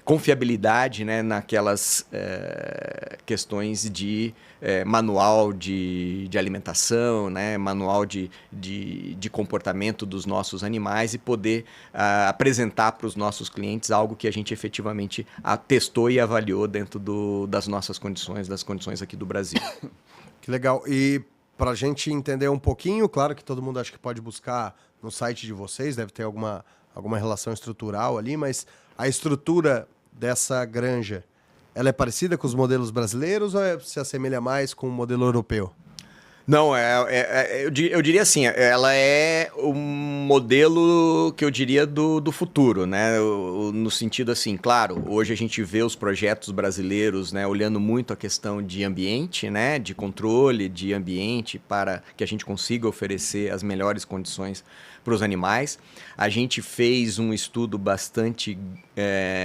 confiabilidade, né, naquelas questões de manual de alimentação, né, manual de comportamento dos nossos animais, e poder apresentar para os nossos clientes algo que a gente efetivamente testou e avaliou dentro das nossas condições, das condições aqui do Brasil. Que legal. E para a gente entender um pouquinho, claro que todo mundo acha que pode buscar no site de vocês, deve ter alguma relação estrutural ali, mas a estrutura dessa granja, ela é parecida com os modelos brasileiros ou se assemelha mais com o modelo europeu? Não, eu diria assim, ela é um modelo que eu diria do futuro, né? No sentido assim, claro, hoje a gente vê os projetos brasileiros, né, olhando muito a questão de ambiente, né, de controle de ambiente, para que a gente consiga oferecer as melhores condições para os animais. A gente fez um estudo bastante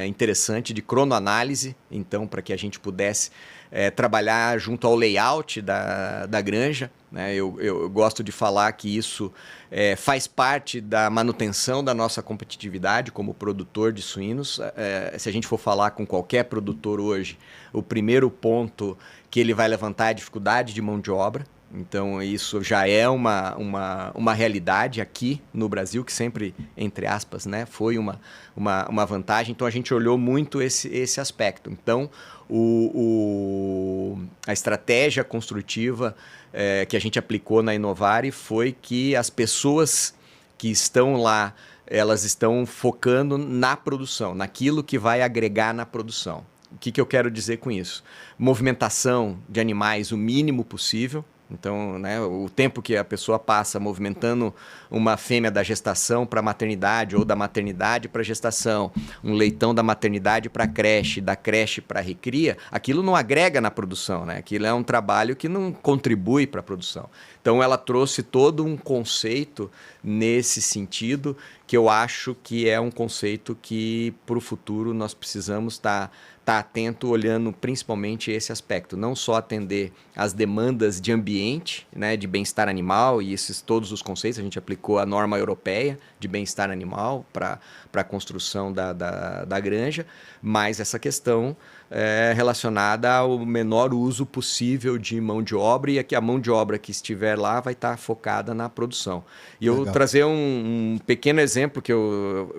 interessante de cronoanálise, então, para que a gente pudesse trabalhar junto ao layout da granja, né? Eu gosto de falar que isso faz parte da manutenção da nossa competitividade como produtor de suínos. Se a gente for falar com qualquer produtor hoje, o primeiro ponto que ele vai levantar é a dificuldade de mão de obra. Então, isso já é uma realidade aqui no Brasil, que sempre, entre aspas, né, foi uma vantagem. Então, a gente olhou muito esse aspecto. Então, a estratégia construtiva que a gente aplicou na Inovare foi que as pessoas que estão lá, elas estão focando na produção, naquilo que vai agregar na produção. O que eu quero dizer com isso? Movimentação de animais o mínimo possível. Então, né, o tempo que a pessoa passa movimentando uma fêmea da gestação para a maternidade ou da maternidade para a gestação, um leitão da maternidade para a creche, da creche para a recria, aquilo não agrega na produção, né? Aquilo é um trabalho que não contribui para a produção. Então, ela trouxe todo um conceito nesse sentido, que eu acho que é um conceito que, para o futuro, nós precisamos estar atento, olhando principalmente esse aspecto. Não só atender às demandas de ambiente, né, de bem-estar animal, e todos os conceitos. A gente aplicou a norma europeia de bem-estar animal para a construção da granja, mas essa questão relacionada ao menor uso possível de mão de obra, e que a mão de obra que estiver lá vai estar focada na produção. E eu trazer um pequeno exemplo que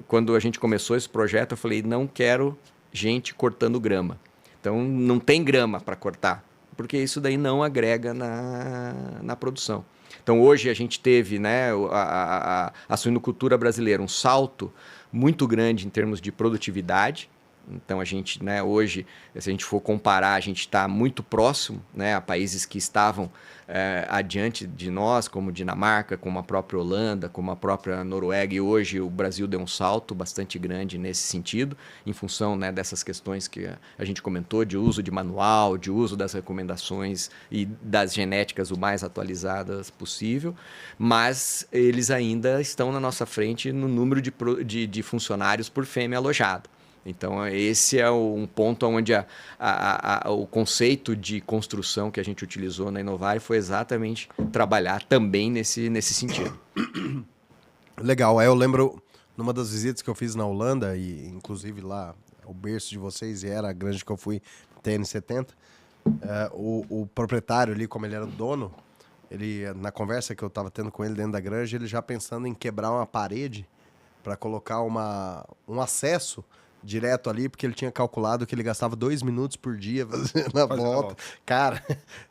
quando a gente começou esse projeto, eu falei, não quero gente cortando grama. Então, não tem grama para cortar, porque isso daí não agrega na produção. Então, hoje a gente teve, né, a suinocultura brasileira, um salto muito grande em termos de produtividade. Então, a gente, né, hoje, se a gente for comparar, a gente está muito próximo, né, a países que estavam adiante de nós, como Dinamarca, como a própria Holanda, como a própria Noruega, e hoje o Brasil deu um salto bastante grande nesse sentido, em função, né, dessas questões que a gente comentou, de uso de manual, de uso das recomendações e das genéticas o mais atualizadas possível, mas eles ainda estão na nossa frente no número de funcionários por fêmea alojado. Então, esse é um ponto onde o conceito de construção que a gente utilizou na Inovare foi exatamente trabalhar também nesse sentido. Legal. Eu lembro, numa das visitas que eu fiz na Holanda, e inclusive lá, o berço de vocês, e era a grande que eu fui, TN70, o proprietário ali, como ele era o dono, ele, na conversa que eu estava tendo com ele dentro da granja, ele já pensando em quebrar uma parede para colocar um acesso direto ali, porque ele tinha calculado que ele gastava 2 minutos por dia fazendo a volta. Cara,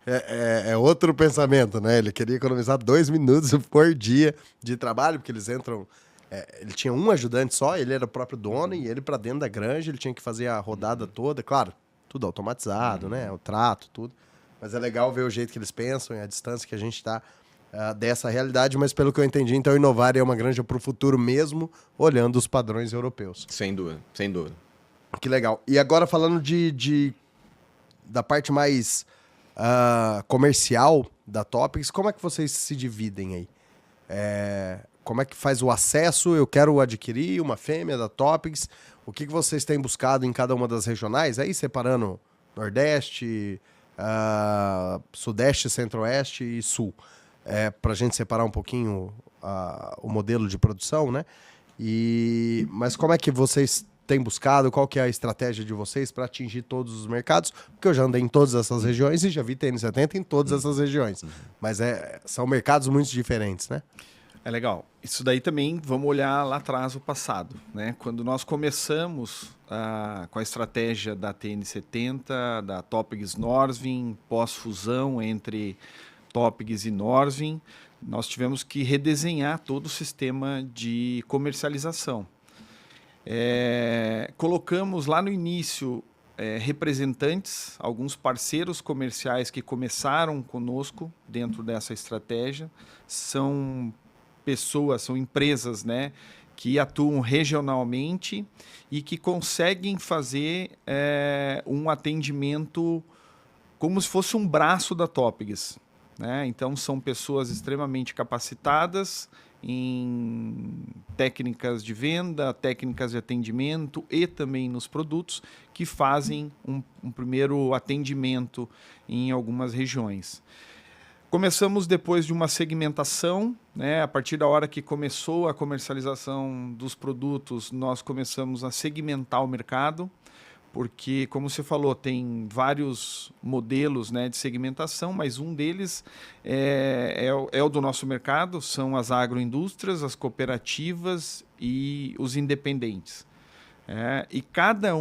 é outro pensamento, né? Ele queria economizar 2 minutos por dia de trabalho, porque eles entram... ele tinha um ajudante só, ele era o próprio dono, e ele para dentro da granja, ele tinha que fazer a rodada toda. Claro, tudo automatizado, né? O trato, tudo. Mas é legal ver o jeito que eles pensam e a distância que a gente está dessa realidade, mas pelo que eu entendi, então inovar é uma granja para o futuro mesmo, olhando os padrões europeus. Sem dúvida, sem dúvida. Que legal. E agora falando da parte mais comercial da Topics, como é que vocês se dividem aí? Como é que faz o acesso? Eu quero adquirir uma fêmea da Topics. O que vocês têm buscado em cada uma das regionais? Aí separando Nordeste, Sudeste, Centro-Oeste e Sul. Para a gente separar um pouquinho o modelo de produção, né? Mas como é que vocês têm buscado? Qual que é a estratégia de vocês para atingir todos os mercados? Porque eu já andei em todas essas regiões e já vi TN70 em todas essas regiões. Mas são mercados muito diferentes, né? É legal. Isso daí também, vamos olhar lá atrás o passado, né? Quando nós começamos com a estratégia da TN70, da Topigs Norsvin, pós-fusão entre Topigs e Norsvin, nós tivemos que redesenhar todo o sistema de comercialização. Colocamos lá no início representantes, alguns parceiros comerciais que começaram conosco dentro dessa estratégia, são pessoas, são empresas, né, que atuam regionalmente e que conseguem fazer um atendimento como se fosse um braço da Topigs. Né? Então, são pessoas extremamente capacitadas em técnicas de venda, técnicas de atendimento e também nos produtos que fazem um primeiro atendimento em algumas regiões. Começamos depois de uma segmentação, né? A partir da hora que começou a comercialização dos produtos, nós começamos a segmentar o mercado, porque, como você falou, tem vários modelos, né, de segmentação, mas um deles é o do nosso mercado, são as agroindústrias, as cooperativas e os independentes. E cada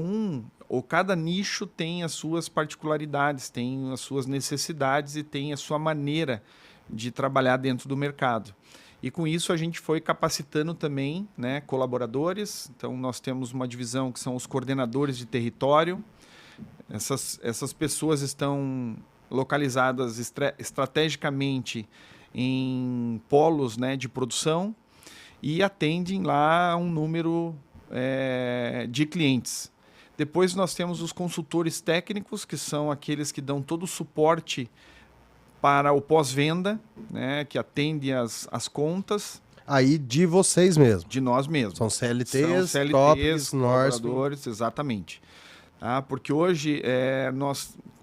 nicho tem as suas particularidades, tem as suas necessidades e tem a sua maneira de trabalhar dentro do mercado. E com isso a gente foi capacitando também, né, colaboradores. Então nós temos uma divisão que são os coordenadores de território. Essas pessoas estão localizadas estrategicamente em polos, né, de produção e atendem lá um número de clientes. Depois nós temos os consultores técnicos, que são aqueles que dão todo o suporte para o pós-venda, né, que atende as contas. Aí de vocês mesmo. De nós mesmos. São CLTs, Topics, colaboradores, exatamente. Porque hoje,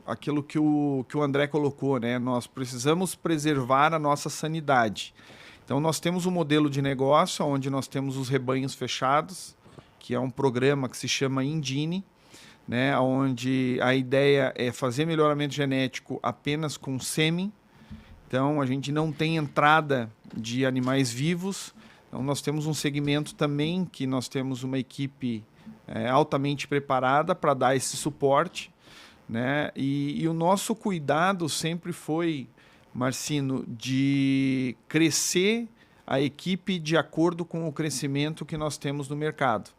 aquilo que o André colocou, né, nós precisamos preservar a nossa sanidade. Então, nós temos um modelo de negócio onde nós temos os rebanhos fechados, que é um programa que se chama Indine, né, onde a ideia é fazer melhoramento genético apenas com sêmen. Então, a gente não tem entrada de animais vivos. Então, nós temos um segmento também que nós temos uma equipe altamente preparada para dar esse suporte. Né? E o nosso cuidado sempre foi, Marcino, de crescer a equipe de acordo com o crescimento que nós temos no mercado.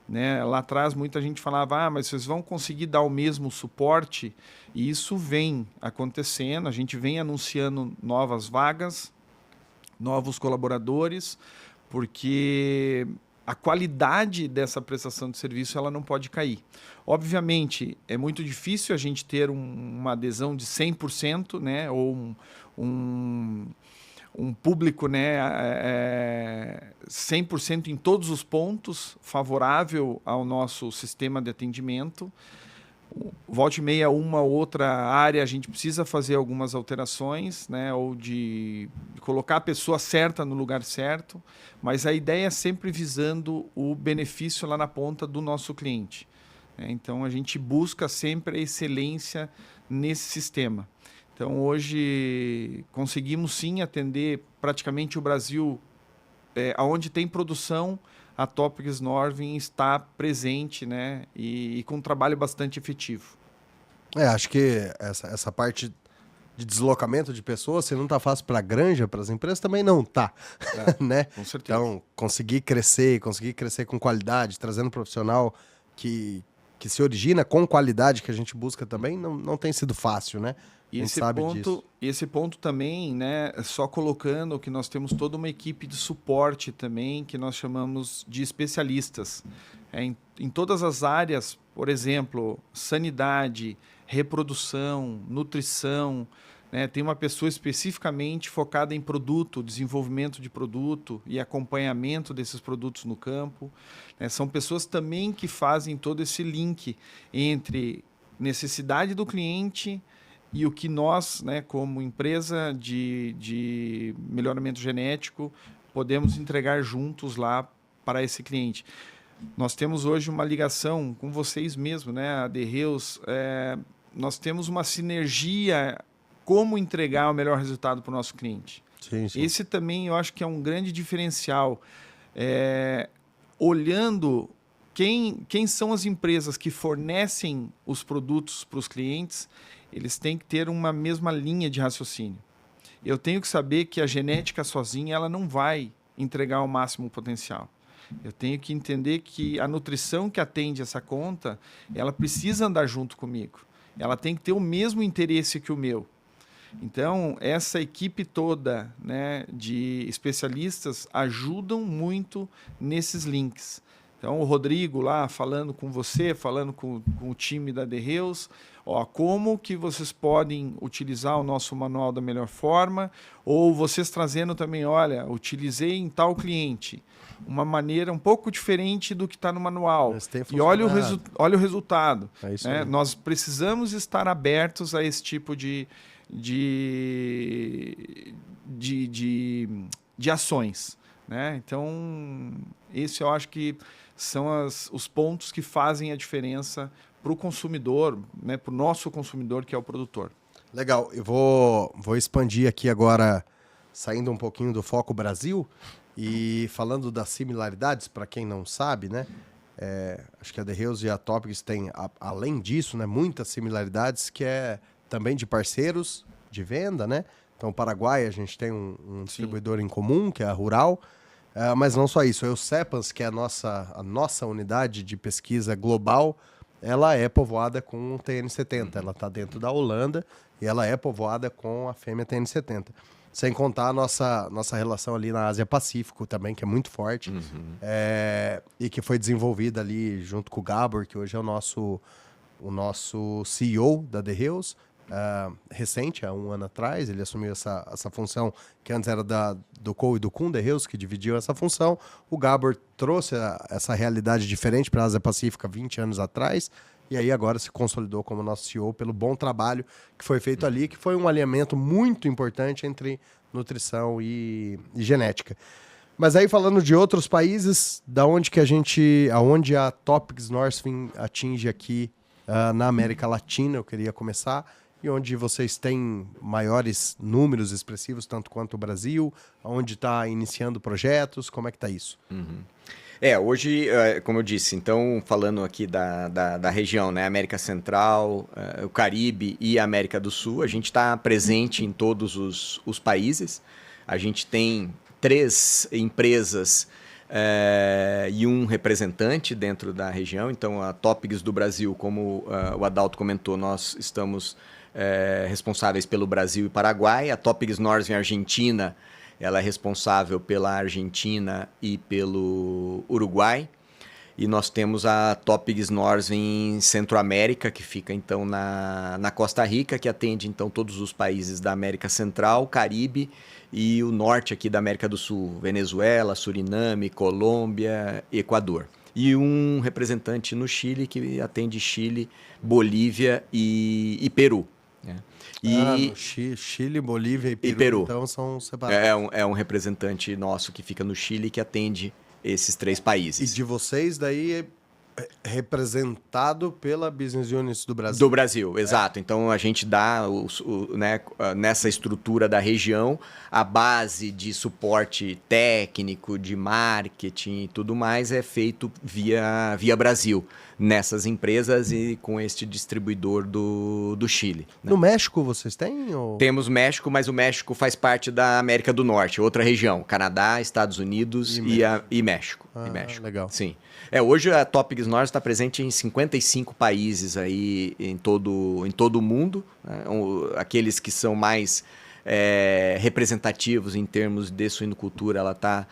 Né? Lá atrás muita gente falava, mas vocês vão conseguir dar o mesmo suporte? E isso vem acontecendo, a gente vem anunciando novas vagas, novos colaboradores, porque a qualidade dessa prestação de serviço ela não pode cair. Obviamente, é muito difícil a gente ter uma adesão de 100%, né? Ou um público, né, 100% em todos os pontos favorável ao nosso sistema de atendimento, volte e meia, uma outra área, a gente precisa fazer algumas alterações, né? Ou de colocar a pessoa certa no lugar certo, mas a ideia é sempre visando o benefício lá na ponta do nosso cliente. Então, a gente busca sempre a excelência nesse sistema. Então, hoje, conseguimos sim atender praticamente o Brasil, onde tem produção, a Topics Norvin está presente, né? E com um trabalho bastante efetivo. Acho que essa parte de deslocamento de pessoas, se não tá fácil para a granja, para as empresas, também não tá, né? Com certeza. Então, conseguir crescer com qualidade, trazendo profissional que se origina com qualidade, que a gente busca também, não tem sido fácil, né? E a gente sabe disso. esse ponto também, né, só colocando que nós temos toda uma equipe de suporte também, que nós chamamos de especialistas. Em todas as áreas, por exemplo, sanidade, reprodução, nutrição, né, tem uma pessoa especificamente focada em produto, desenvolvimento de produto e acompanhamento desses produtos no campo. São pessoas também que fazem todo esse link entre necessidade do cliente e o que nós, né, como empresa de melhoramento genético, podemos entregar juntos lá para esse cliente. Nós temos hoje uma ligação com vocês mesmo, né, a The Hills, nós temos uma sinergia como entregar o melhor resultado para o nosso cliente. Sim. Esse também eu acho que é um grande diferencial. Olhando quem são as empresas que fornecem os produtos para os clientes, eles têm que ter uma mesma linha de raciocínio. Eu tenho que saber que a genética sozinha ela não vai entregar o máximo potencial. Eu tenho que entender que a nutrição que atende essa conta, ela precisa andar junto comigo. Ela tem que ter o mesmo interesse que o meu. Então, essa equipe toda, né, de especialistas ajudam muito nesses links. Então, o Rodrigo lá falando com você, falando com o time da The Hills, como que vocês podem utilizar o nosso manual da melhor forma, ou vocês trazendo também, olha, utilizei em tal cliente, uma maneira um pouco diferente do que está no manual. E olha o resultado. É isso né? aí. Nós precisamos estar abertos a esse tipo de ações. Né? Então, esse eu acho que são os pontos que fazem a diferença para o consumidor, né? Para o nosso consumidor, que é o produtor. Legal, eu vou expandir aqui agora, saindo um pouquinho do foco Brasil e falando das similaridades, para quem não sabe, né? Acho que a The Hills e a Topics têm, além disso, né, muitas similaridades, que é também de parceiros de venda, né? Então, o Paraguai, a gente tem um distribuidor em comum, que é a Rural, mas não só isso, a Eusepans, que é a nossa unidade de pesquisa global, ela é povoada com o TN70, ela está dentro da Holanda e ela é povoada com a fêmea TN70. Sem contar a nossa relação ali na Ásia-Pacífico também, que é muito forte, e que foi desenvolvida ali junto com o Gabor, que hoje é o nosso CEO da The Hills, recente, há um ano atrás, ele assumiu essa função que antes era do Cole e do Kuhn The Hills, que dividiam essa função. O Gabor trouxe essa realidade diferente para a Ásia Pacífica 20 anos atrás, e aí agora se consolidou como nosso CEO pelo bom trabalho que foi feito ali, que foi um alinhamento muito importante entre nutrição e genética. Mas aí, falando de outros países, aonde a Topics Norvin atinge aqui na América Latina, eu queria começar, e onde vocês têm maiores números expressivos, tanto quanto o Brasil, onde está iniciando projetos, como é que está isso? Hoje, como eu disse, então, falando aqui da região, né, América Central, o Caribe e a América do Sul, a gente está presente em todos os países. A gente tem 3 empresas e um representante dentro da região. Então, a Topics do Brasil, como o Adalto comentou, nós estamos responsáveis pelo Brasil e Paraguai. A Topics Norvin Argentina, ela é responsável pela Argentina e pelo Uruguai. E nós temos a Topics Norvin Centro-América, que fica então na Costa Rica, que atende então todos os países da América Central, Caribe e o norte aqui da América do Sul, Venezuela, Suriname, Colômbia, Equador. e um representante no Chile que atende Chile, Bolívia e Peru. Né? No Chile, Bolívia e Peru, então são separados. É um representante nosso que fica no Chile que atende esses 3 países. E de vocês daí é representado pela Business Units do Brasil. Do Brasil, exato. Então a gente dá né, nessa estrutura da região a base de suporte técnico, de marketing e tudo mais é feito via Brasil, nessas empresas e com este distribuidor do Chile. Né? No México vocês têm? Ou... Temos México, mas o México faz parte da América do Norte, outra região. Canadá, Estados Unidos e México. Legal. Sim. Hoje a Topics Norte está presente em 55 países aí em todo o mundo. Né? Aqueles que são mais representativos em termos de suinocultura, ela está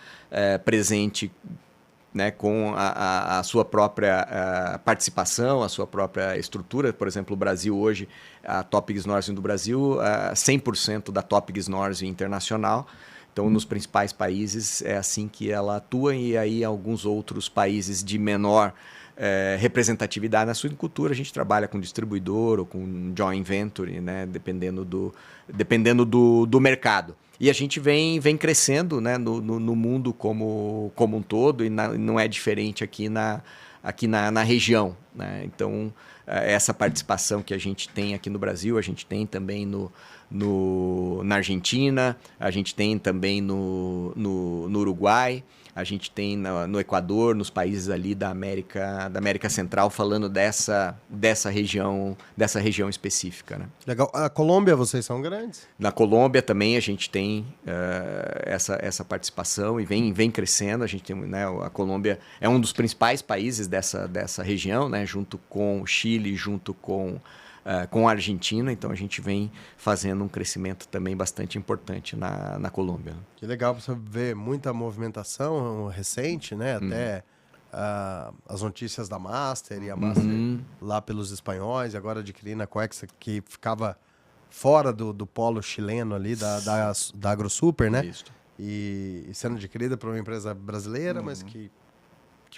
presente, né, com a sua própria participação, a sua própria estrutura. Por exemplo, o Brasil hoje, a Topics Norte do Brasil, 100% da Topics Norte internacional. Então, nos principais países é assim que ela atua e aí alguns outros países de menor representatividade na suinocultura, a gente trabalha com distribuidor ou com joint venture, né, dependendo do mercado. E a gente vem crescendo, né, no mundo como um todo e não é diferente aqui na região. Né? Então, essa participação que a gente tem aqui no Brasil, a gente tem também na Argentina, a gente tem também no Uruguai, a gente tem no Equador, nos países ali da América Central, falando dessa região específica. Né? Legal. A Colômbia, vocês são grandes? Na Colômbia também a gente tem essa participação e vem crescendo. A gente tem, né, a Colômbia é um dos principais países dessa região, né, junto com o Chile, junto com a Argentina, então a gente vem fazendo um crescimento também bastante importante na Colômbia. Que legal você ver muita movimentação recente, né? Até as notícias da Master e a Master lá pelos espanhóis, agora adquirindo a Coexa, que ficava fora do polo chileno ali, da AgroSuper, né? Isso. E sendo adquirida por uma empresa brasileira, mas que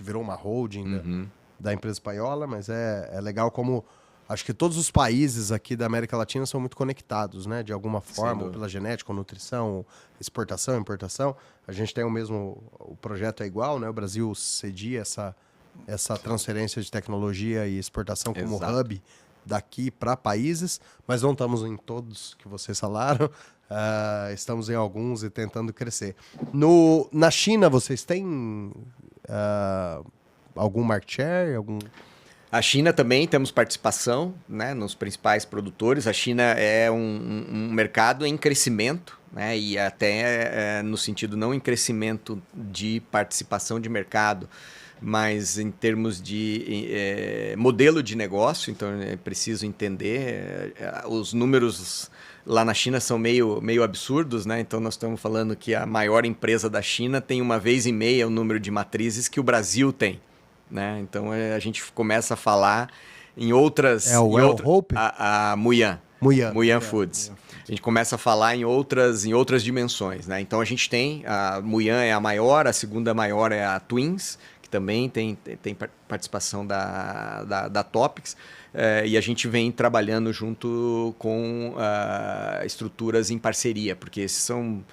virou uma holding da empresa espanhola, mas é legal como... Acho que todos os países aqui da América Latina são muito conectados, né? De alguma forma, ou pela genética, ou nutrição, exportação, importação. A gente tem o projeto é igual, né? O Brasil cedia essa transferência de tecnologia e exportação como hub daqui para países, mas não estamos em todos que vocês falaram. Estamos em alguns e tentando crescer. Na China, vocês têm algum market share? A China também temos participação, né, nos principais produtores. A China é um mercado em crescimento, né, e até no sentido não em crescimento de participação de mercado, mas em termos de modelo de negócio. Então é preciso entender. Os números lá na China são meio absurdos, né? Então nós estamos falando que a maior empresa da China tem 1,5 vezes o número de matrizes que o Brasil tem. Né? Então a gente começa a falar em outras... Hope? A Muyuan Foods. A gente começa a falar em outras dimensões. Né? Então a gente tem... A Muyuan é a maior, a segunda maior é a Twins, que também tem participação da Topics. E a gente vem trabalhando junto com estruturas em parceria, porque esses são...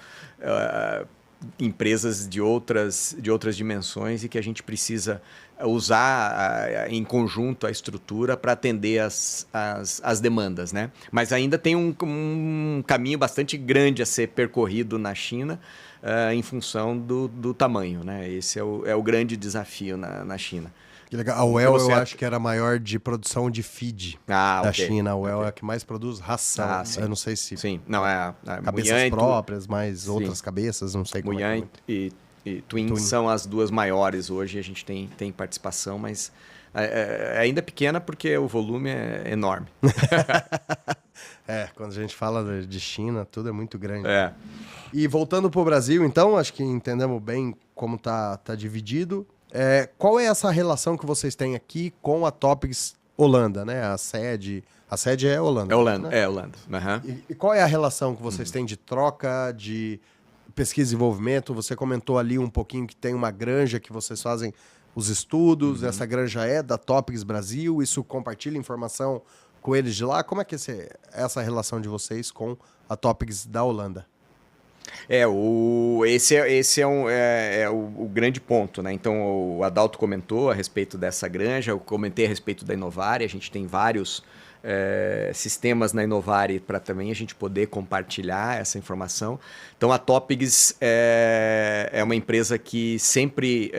empresas de outras dimensões e que a gente precisa usar em conjunto a estrutura para atender as demandas, né? Mas ainda tem um caminho bastante grande a ser percorrido na China em função do tamanho, né? Esse é o grande desafio na China. Que legal. A UEL eu acho que era a maior de produção de feed da China. A UEL é a que mais produz ração. Eu não sei se... Sim, não, a cabeças Muyuan próprias, mas outras cabeças, não sei como Muyuan e Twins são as duas maiores hoje. A gente tem participação, mas ainda pequena porque o volume é enorme. Quando a gente fala de China, tudo é muito grande. E voltando para o Brasil, então, acho que entendemos bem como tá dividido. Qual é essa relação que vocês têm aqui com a Topics Holanda, né? A sede é Holanda. É Holanda, né? é Holanda. Uhum. E qual é a relação que vocês têm de troca, de pesquisa e desenvolvimento? Você comentou ali um pouquinho que tem uma granja que vocês fazem os estudos, essa granja é da Topics Brasil, isso compartilha informação com eles de lá? Como é que é essa relação de vocês com a Topics da Holanda? Esse é o grande ponto, né? Então, o Adalto comentou a respeito dessa granja, eu comentei a respeito da Inovare, a gente tem vários sistemas na Inovare para também a gente poder compartilhar essa informação. Então, a Topics é uma empresa que sempre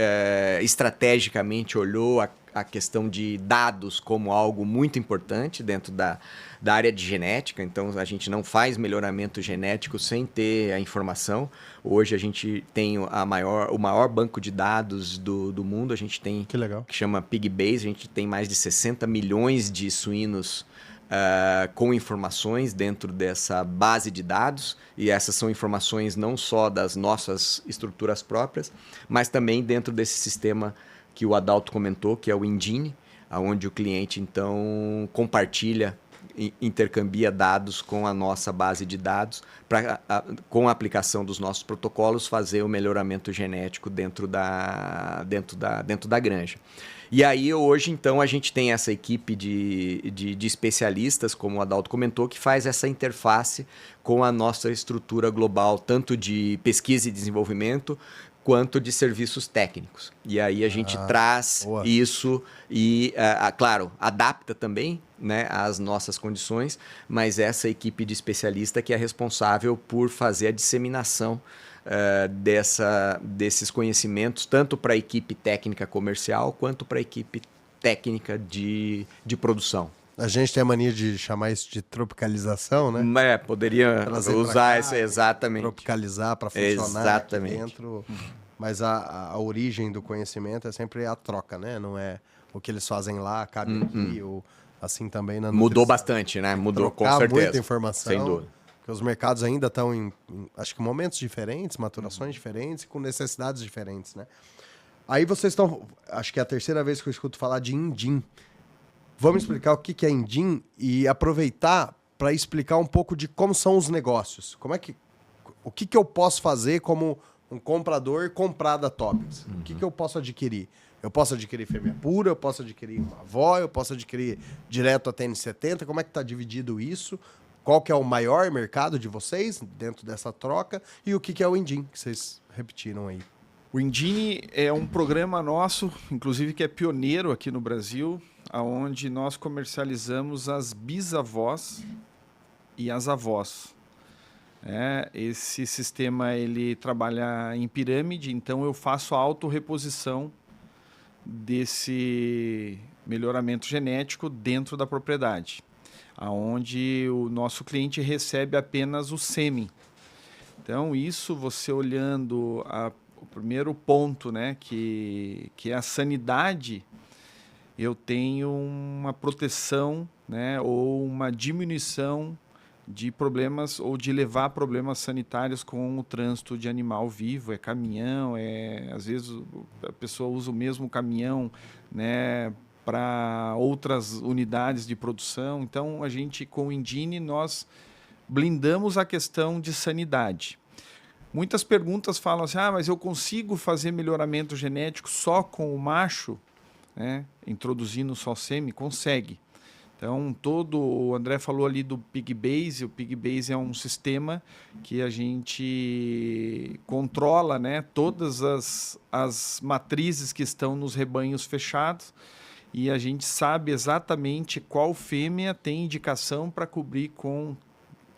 estrategicamente olhou a questão de dados como algo muito importante dentro da área de genética. Então, a gente não faz melhoramento genético sem ter a informação. Hoje, a gente tem o maior banco de dados do mundo. A gente tem, que legal, que chama PigBase. A gente tem mais de 60 milhões de suínos com informações dentro dessa base de dados. E essas são informações não só das nossas estruturas próprias, mas também dentro desse sistema que o Adalto comentou, que é o Engine, onde o cliente, então, compartilha, intercambia dados com a nossa base de dados, para, com a aplicação dos nossos protocolos, fazer o melhoramento genético dentro da granja. E aí, hoje, então, a gente tem essa equipe de especialistas, como o Adalto comentou, que faz essa interface com a nossa estrutura global, tanto de pesquisa e desenvolvimento, quanto de serviços técnicos. E aí a gente traz isso e, claro, adapta também, né, às nossas condições, mas essa equipe de especialista que é responsável por fazer a disseminação desses conhecimentos, tanto para a equipe técnica comercial, quanto para a equipe técnica de produção. A gente tem a mania de chamar isso de tropicalização, né? Poderia usar isso, exatamente. Tropicalizar para funcionar exatamente. Aqui dentro. Mas a origem do conhecimento é sempre a troca, né? Não é o que eles fazem lá, cabe aqui, ou assim também na nutrição. Mudou bastante, né? Mudou com certeza. Muita informação. Sem dúvida. Porque os mercados ainda estão em acho que momentos diferentes, maturações diferentes, com necessidades diferentes, né? Aí vocês estão... Acho que é a terceira vez que eu escuto falar de Indim. Vamos explicar o que é Indim e aproveitar para explicar um pouco de como são os negócios. O que eu posso fazer como um comprador comprar da Topics? O que eu posso adquirir? Eu posso adquirir fêmea pura, eu posso adquirir uma avó, eu posso adquirir direto a TN70. Como é que está dividido isso? Qual que é o maior mercado de vocês dentro dessa troca? E o que é o Indim, que vocês repetiram aí? O Engine é um programa nosso, inclusive que é pioneiro aqui no Brasil, onde nós comercializamos as bisavós e as avós. Esse sistema ele trabalha em pirâmide, então eu faço a autorreposição desse melhoramento genético dentro da propriedade, onde o nosso cliente recebe apenas o sêmen. Então, isso você olhando o primeiro ponto, né, que é a sanidade, eu tenho uma proteção, né, ou uma diminuição de problemas ou de levar problemas sanitários com o trânsito de animal vivo, caminhão, às vezes a pessoa usa o mesmo caminhão, né, para outras unidades de produção. Então, a gente, com o Engine, nós blindamos a questão de sanidade. Muitas perguntas falam assim, mas eu consigo fazer melhoramento genético só com o macho, né, introduzindo só sêmen? Consegue. Então, o André falou ali do PigBase. O PigBase é um sistema que a gente controla, né, todas as matrizes que estão nos rebanhos fechados e a gente sabe exatamente qual fêmea tem indicação para cobrir com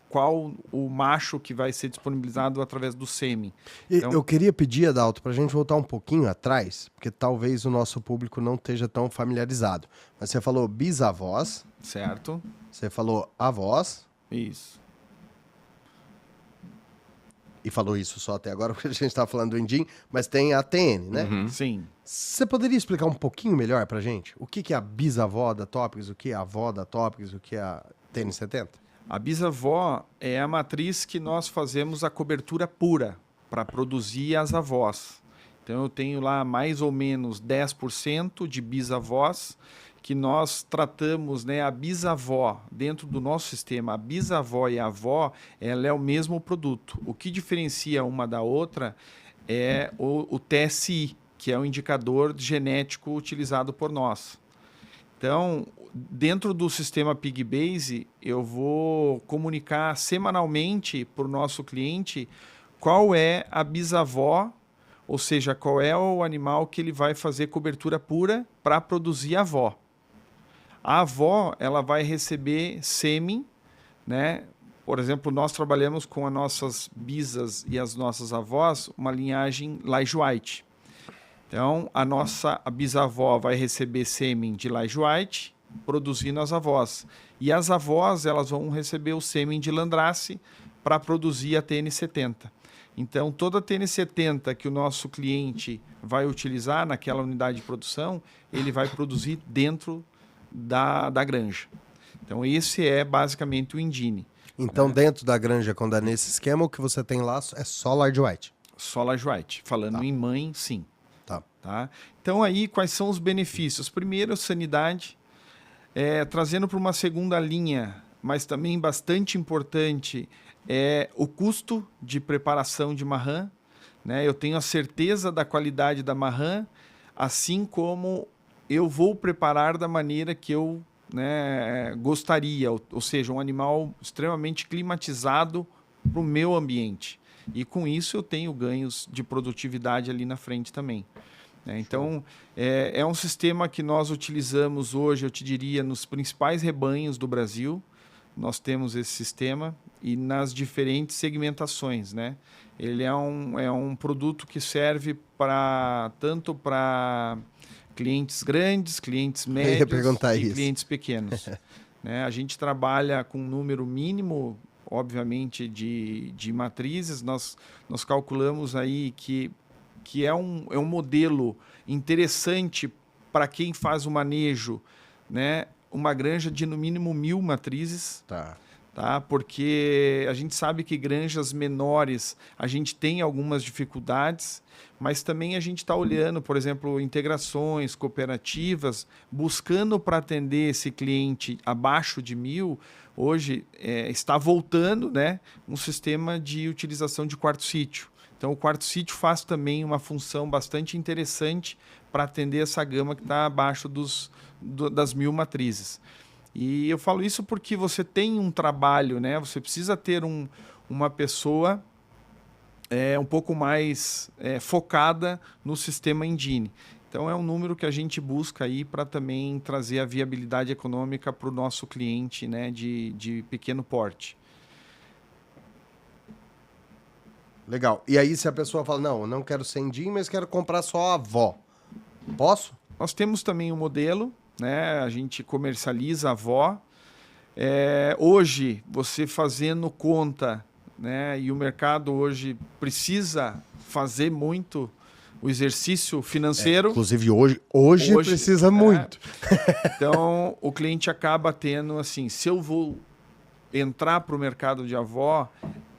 qual o macho que vai ser disponibilizado através do sêmen. Então, eu queria pedir, Adalto, para a gente voltar um pouquinho atrás, porque talvez o nosso público não esteja tão familiarizado. Mas você falou bisavós. Certo. Você falou avós. Isso. E falou isso só até agora, porque a gente está falando do Indim, mas tem a TN, né? Uhum. Sim. Você poderia explicar um pouquinho melhor para a gente? O que é a bisavó da Topics, o que é a avó da Topics, o que é a TN70? A bisavó é a matriz que nós fazemos a cobertura pura para produzir as avós. Então, eu tenho lá mais ou menos 10% de bisavós que nós tratamos, né, a bisavó dentro do nosso sistema. A bisavó e a avó, ela é o mesmo produto. O que diferencia uma da outra é o TSI, que é o indicador genético utilizado por nós. Então, dentro do sistema PigBase, eu vou comunicar semanalmente para o nosso cliente qual é a bisavó, ou seja, qual é o animal que ele vai fazer cobertura pura para produzir a avó. A avó, ela vai receber sêmen, né? Por exemplo, nós trabalhamos com as nossas bisas e as nossas avós uma linhagem Liege White. Então, a bisavó vai receber sêmen de Liege White, produzindo as avós. E as avós, elas vão receber o sêmen de Landrace para produzir a TN70. Então, toda a TN70 que o nosso cliente vai utilizar naquela unidade de produção, ele vai produzir dentro da granja. Então, esse é basicamente o Indine. Então, dentro da granja, quando é nesse esquema, o que você tem lá é só Liege White? Só Liege White. Falando em mãe, sim. Tá. Então, aí, quais são os benefícios? Primeiro, sanidade. Trazendo para uma segunda linha, mas também bastante importante, é o custo de preparação de marrã. Né? Eu tenho a certeza da qualidade da marrã, assim como eu vou preparar da maneira que eu gostaria, ou seja, um animal extremamente climatizado para o meu ambiente. E com isso eu tenho ganhos de produtividade ali na frente também. Então, é um sistema que nós utilizamos hoje, eu te diria, nos principais rebanhos do Brasil. Nós temos esse sistema e nas diferentes segmentações. Né? Ele é um produto que serve tanto para clientes grandes, clientes médios e clientes pequenos. Né? A gente trabalha com um número mínimo, obviamente, de matrizes. Nós calculamos aí que é um modelo interessante para quem faz o manejo, né? Uma granja de no mínimo 1.000 matrizes. Tá? Porque a gente sabe que granjas menores a gente tem algumas dificuldades, mas também a gente está olhando, por exemplo, integrações, cooperativas, buscando para atender esse cliente abaixo de 1.000. Hoje está voltando, né, um sistema de utilização de quarto sítio. Então, o quarto sítio faz também uma função bastante interessante para atender essa gama que está abaixo das 1.000 matrizes. E eu falo isso porque você tem um trabalho, né? Você precisa ter uma pessoa um pouco mais focada no sistema Indine. Então, é um número que a gente busca aí para também trazer a viabilidade econômica para o nosso cliente, né, de pequeno porte. Legal. E aí, se a pessoa fala, não, eu não quero ser Indine, mas quero comprar só a avó, posso? Nós temos também um modelo, né? A gente comercializa a avó. Hoje, você fazendo conta, né? E o mercado hoje precisa fazer muito o exercício financeiro. Inclusive, hoje precisa muito. Então, o cliente acaba tendo, assim, se eu vou entrar para o mercado de avó,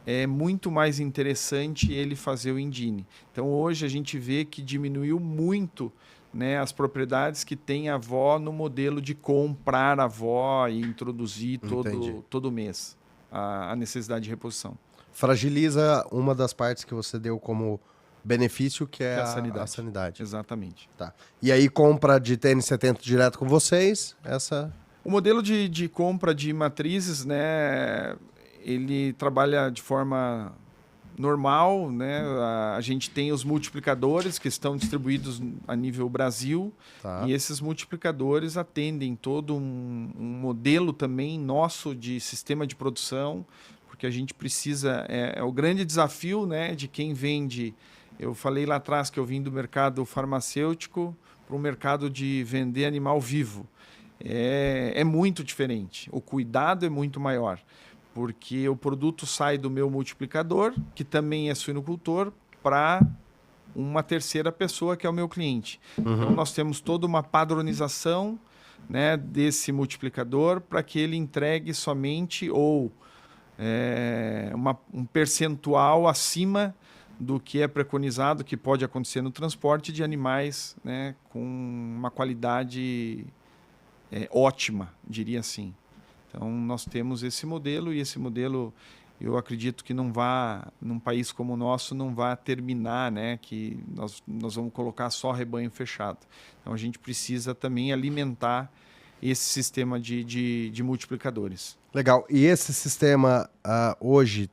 é muito mais interessante ele fazer o Indine. Então, hoje a gente vê que diminuiu muito, né, as propriedades que têm avó no modelo de comprar avó e introduzir todo mês a necessidade de reposição. Fragiliza uma das partes que você deu como benefício, que é a sanidade. Exatamente. Tá. E aí, compra de TN70 direto com vocês, O modelo de compra de matrizes, né, ele trabalha de forma normal, né? A gente tem os multiplicadores que estão distribuídos a nível Brasil. Tá. E esses multiplicadores atendem todo um modelo também nosso de sistema de produção, porque a gente precisa... É o grande desafio, né, de quem vende... Eu falei lá atrás que eu vim do mercado farmacêutico para o mercado de vender animal vivo. É muito diferente. O cuidado é muito maior, porque o produto sai do meu multiplicador, que também é suinocultor, para uma terceira pessoa, que é o meu cliente. Então, nós temos toda uma padronização, né, desse multiplicador para que ele entregue somente um percentual acima do que é preconizado, que pode acontecer no transporte de animais, né, com uma qualidade ótima, diria assim. Então, nós temos esse modelo, e esse modelo eu acredito que não vá, num país como o nosso, não vá terminar, né? Que nós vamos colocar só rebanho fechado. Então a gente precisa também alimentar esse sistema de multiplicadores. Legal. E esse sistema hoje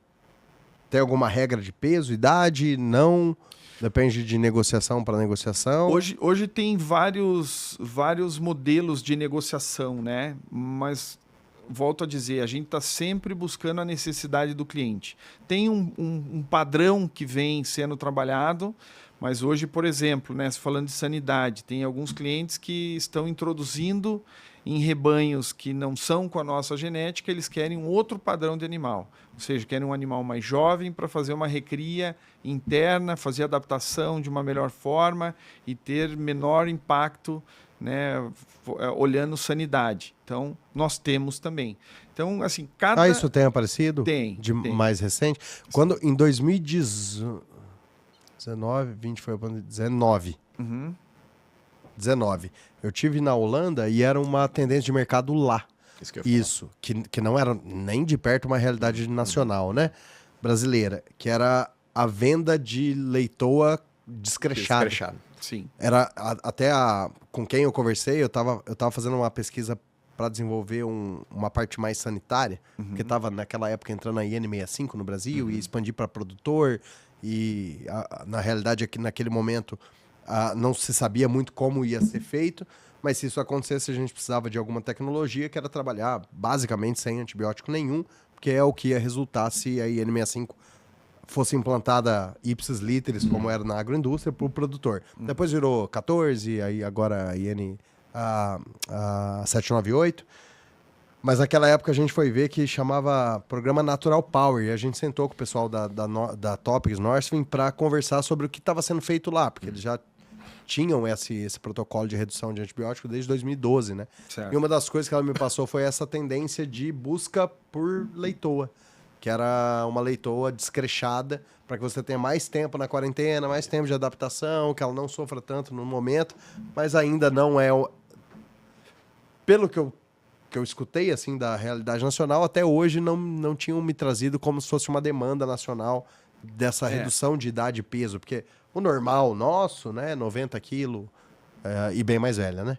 tem alguma regra de peso, idade? Não? Depende de negociação para negociação? Hoje tem vários modelos de negociação, né? Mas, volto a dizer, a gente está sempre buscando a necessidade do cliente. Tem um padrão que vem sendo trabalhado, mas hoje, por exemplo, né, falando de sanidade, tem alguns clientes que estão introduzindo em rebanhos que não são com a nossa genética, eles querem um outro padrão de animal. Ou seja, querem um animal mais jovem para fazer uma recria interna, fazer adaptação de uma melhor forma e ter menor impacto, né, olhando sanidade. Então, nós temos também. Então, assim, cada... isso tem aparecido? Tem. Mais recente? Quando, em 2019, 20 foi 19. Uhum. 19. Eu tive na Holanda e era uma tendência de mercado lá. Isso, que não era nem de perto uma realidade nacional, né? Brasileira, que era a venda de leitoa descrechada. Sim. Era com quem eu conversei, eu tava fazendo uma pesquisa para desenvolver uma parte mais sanitária, porque estava naquela época entrando a IN65 no Brasil e expandir para produtor e na realidade aqui naquele momento não se sabia muito como ia ser feito, mas se isso acontecesse a gente precisava de alguma tecnologia que era trabalhar basicamente sem antibiótico nenhum, porque é o que ia resultar se a IN65 fosse implantada ipsis literis, como era na agroindústria, para o produtor. Depois virou 14, aí agora a IN 798. Mas naquela época a gente foi ver que chamava Programa Natural Power, e a gente sentou com o pessoal da Topics Northwind para conversar sobre o que estava sendo feito lá, porque eles já tinham esse protocolo de redução de antibiótico desde 2012, né? Certo. E uma das coisas que ela me passou foi essa tendência de busca por leitoa, que era uma leitoa descrechada, para que você tenha mais tempo na quarentena, mais tempo de adaptação, que ela não sofra tanto no momento, mas ainda não é... Pelo que eu escutei assim da realidade nacional, até hoje não tinham me trazido como se fosse uma demanda nacional dessa redução de idade e peso, porque o normal nosso, né, 90 quilos e bem mais velha, né?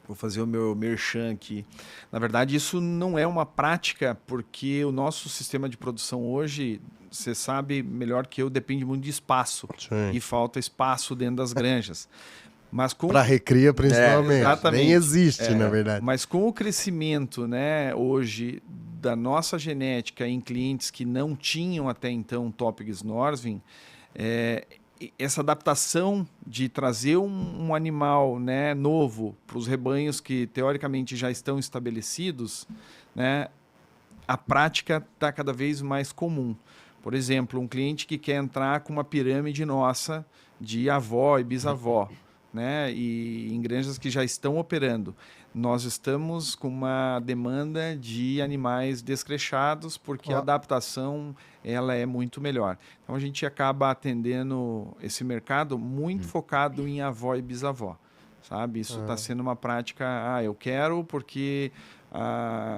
Vou fazer o meu merchan aqui. Na verdade, isso não é uma prática, porque o nosso sistema de produção hoje, você sabe melhor que eu, depende muito de espaço. Sim. E falta espaço dentro das granjas. Mas com para recria, principalmente. Exatamente. Nem existe, na verdade. Mas com o crescimento, né, hoje da nossa genética em clientes que não tinham até então Topics Northwind, essa adaptação de trazer um animal, né, novo para os rebanhos que teoricamente já estão estabelecidos, né, a prática está cada vez mais comum. Por exemplo, um cliente que quer entrar com uma pirâmide nossa de avó e bisavó, né, e em granjas que já estão operando. Nós estamos com uma demanda de animais descrechados porque a adaptação ela é muito melhor. Então a gente acaba atendendo esse mercado muito focado em avó e bisavó, sabe? Isso está sendo uma prática, eu quero porque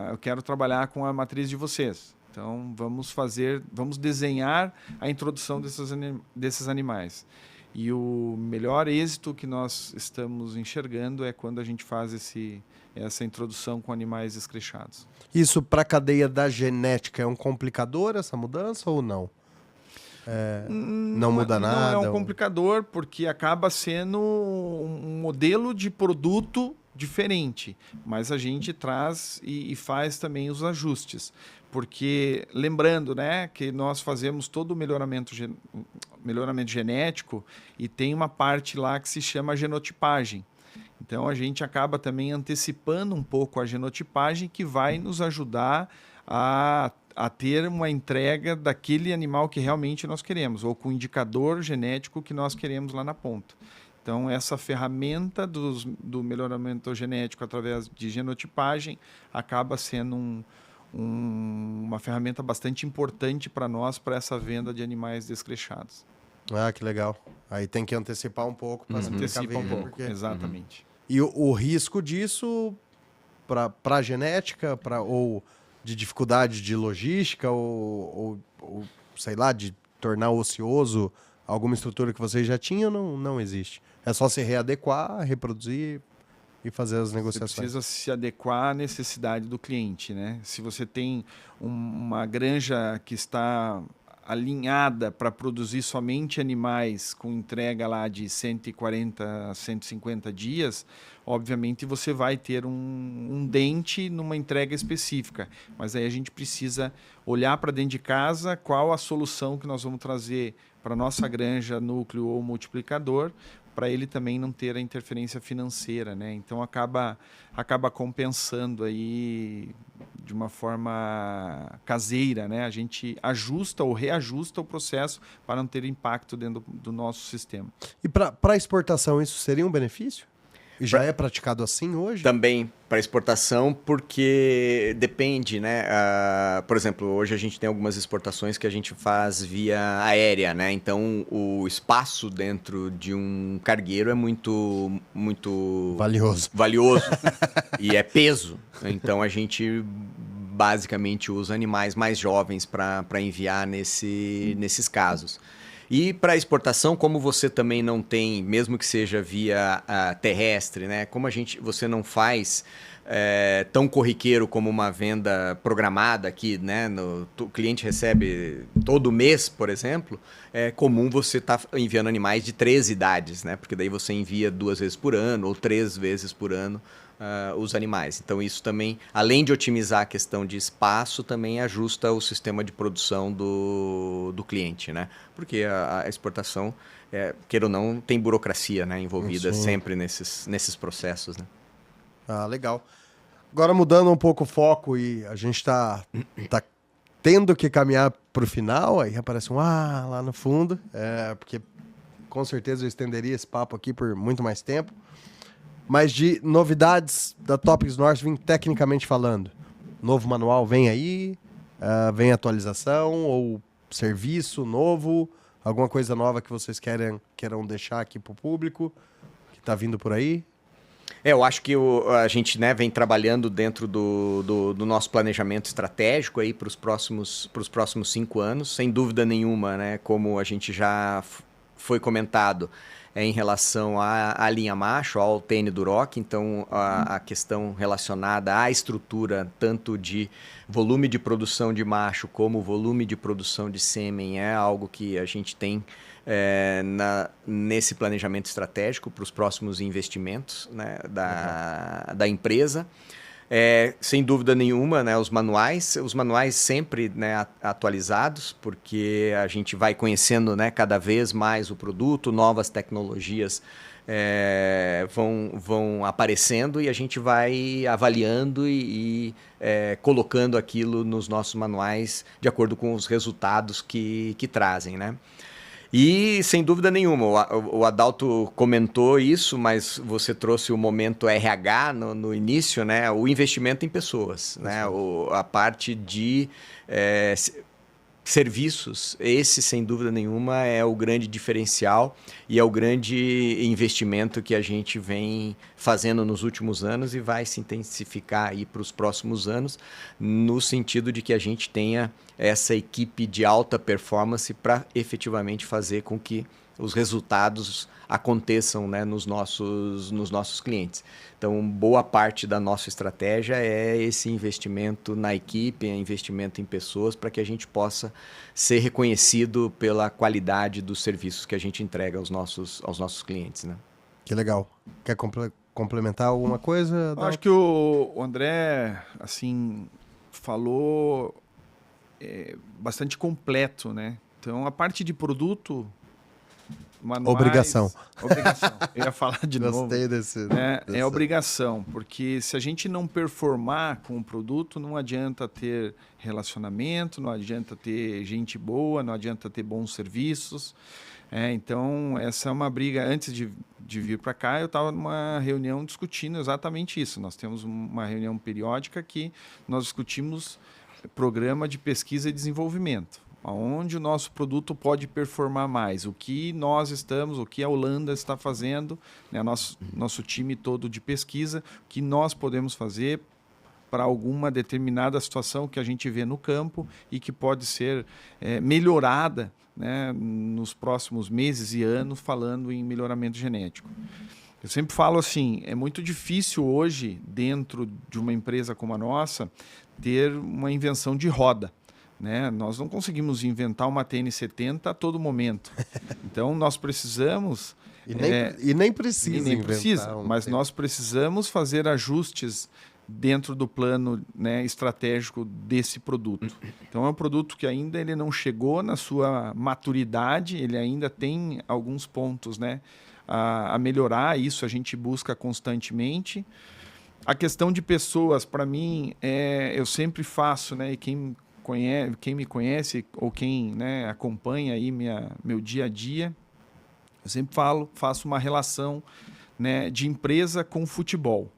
eu quero trabalhar com a matriz de vocês. Então vamos desenhar a introdução desses animais. E o melhor êxito que nós estamos enxergando é quando a gente faz essa introdução com animais descrechados. Isso para a cadeia da genética é um complicador essa mudança ou não? Não muda nada? Não é um complicador, porque acaba sendo um modelo de produto diferente, mas a gente traz e faz também os ajustes. Porque, lembrando, né, que nós fazemos todo o melhoramento genético e tem uma parte lá que se chama genotipagem. Então, a gente acaba também antecipando um pouco a genotipagem que vai nos ajudar a ter uma entrega daquele animal que realmente nós queremos, ou com o indicador genético que nós queremos lá na ponta. Então, essa ferramenta do melhoramento genético através de genotipagem acaba sendo uma ferramenta bastante importante para nós, para essa venda de animais descrechados. Ah, que legal. Aí tem que antecipar um pouco para Antecipa um pouco, exatamente. E o risco disso para a genética, ou de dificuldade de logística ou, sei lá, de tornar ocioso alguma estrutura que vocês já tinham, não existe. É só se readequar, reproduzir e fazer as Você negociações. precisa se adequar à necessidade do cliente, né? Se você tem uma granja que está alinhada para produzir somente animais com entrega lá de 140 a 150 dias, obviamente você vai ter um dente numa entrega específica. Mas aí a gente precisa olhar para dentro de casa qual a solução que nós vamos trazer para a nossa granja, núcleo ou multiplicador, para ele também não ter a interferência financeira, né? Então acaba compensando aí de uma forma caseira, né? A gente ajusta ou reajusta o processo para não ter impacto dentro do nosso sistema. E para exportação, isso seria um benefício? E já é praticado assim hoje? Também para exportação, porque depende, né? Por exemplo, hoje a gente tem algumas exportações que a gente faz via aérea, né? Então, o espaço dentro de um cargueiro é muito valioso e é peso. Então, a gente basicamente usa animais mais jovens para enviar nesses casos. E para exportação, como você também não tem, mesmo que seja via terrestre, né? Como você não faz tão corriqueiro como uma venda programada aqui, né? O cliente recebe todo mês, por exemplo, é comum você estar enviando animais de 3 idades, né? Porque daí você envia 2 vezes por ano ou 3 vezes por ano os animais. Então isso também, além de otimizar a questão de espaço, também ajusta o sistema de produção do cliente, né? Porque a exportação, queira ou não, tem burocracia, né, envolvida sempre nesses processos, né? Ah, legal. Agora mudando um pouco o foco e a gente tá tendo que caminhar para o final, aí aparece lá no fundo, porque com certeza eu estenderia esse papo aqui por muito mais tempo. Mas de novidades da Topics Norte, tecnicamente falando. Novo manual vem aí? Vem atualização ou serviço novo? Alguma coisa nova que vocês queiram deixar aqui para o público que está vindo por aí? Eu acho que a gente, né, vem trabalhando dentro do nosso planejamento estratégico aí para os próximos 5 anos. Sem dúvida nenhuma, né, como a gente já foi comentado, em relação à linha macho, ao TN Duroc, então a questão relacionada à estrutura, tanto de volume de produção de macho como volume de produção de sêmen, é algo que a gente tem nesse planejamento estratégico para os próximos investimentos, né, da empresa. Sem dúvida nenhuma, né, os manuais sempre, né, atualizados, porque a gente vai conhecendo, né, cada vez mais o produto, novas tecnologias vão aparecendo e a gente vai avaliando e colocando aquilo nos nossos manuais de acordo com os resultados que trazem, né? E, sem dúvida nenhuma, o Adalto comentou isso, mas você trouxe o momento RH no início, né? O investimento em pessoas, né? A parte de serviços, esse, sem dúvida nenhuma, é o grande diferencial e é o grande investimento que a gente vem fazendo nos últimos anos e vai se intensificar aí para os próximos anos, no sentido de que a gente tenha essa equipe de alta performance para efetivamente fazer com que os resultados aconteçam, né, nos nossos clientes. Então, boa parte da nossa estratégia é esse investimento na equipe, investimento em pessoas, para que a gente possa ser reconhecido pela qualidade dos serviços que a gente entrega aos nossos clientes, né? Que legal. Quer complementar alguma coisa? Eu acho que o André, assim, falou bastante completo, né? Então, a parte de produto, manuais... Obrigação. Eu ia falar de novo. Gostei desse. É obrigação, porque se a gente não performar com o produto, não adianta ter relacionamento, não adianta ter gente boa, não adianta ter bons serviços. Então, essa é uma briga. Antes de vir para cá, eu estava numa reunião discutindo exatamente isso. Nós temos uma reunião periódica que nós discutimos programa de pesquisa e desenvolvimento, onde o nosso produto pode performar mais, o que o que a Holanda está fazendo, né, nosso time todo de pesquisa, o que nós podemos fazer para alguma determinada situação que a gente vê no campo e que pode ser melhorada, né, nos próximos meses e anos, falando em melhoramento genético. Eu sempre falo assim, é muito difícil hoje, dentro de uma empresa como a nossa, ter uma invenção de roda, né? Nós não conseguimos inventar uma TN70 a todo momento. Então, nós precisamos... E nem precisa inventar mas nós precisamos fazer ajustes dentro do plano, né, estratégico desse produto. Então, é um produto que ainda ele não chegou na sua maturidade, ele ainda tem alguns pontos, né, a melhorar. Isso a gente busca constantemente. A questão de pessoas, para mim, eu sempre faço, né, e quem me conhece ou quem, né, acompanha aí meu dia a dia, eu sempre faço uma relação, né, de empresa com futebol.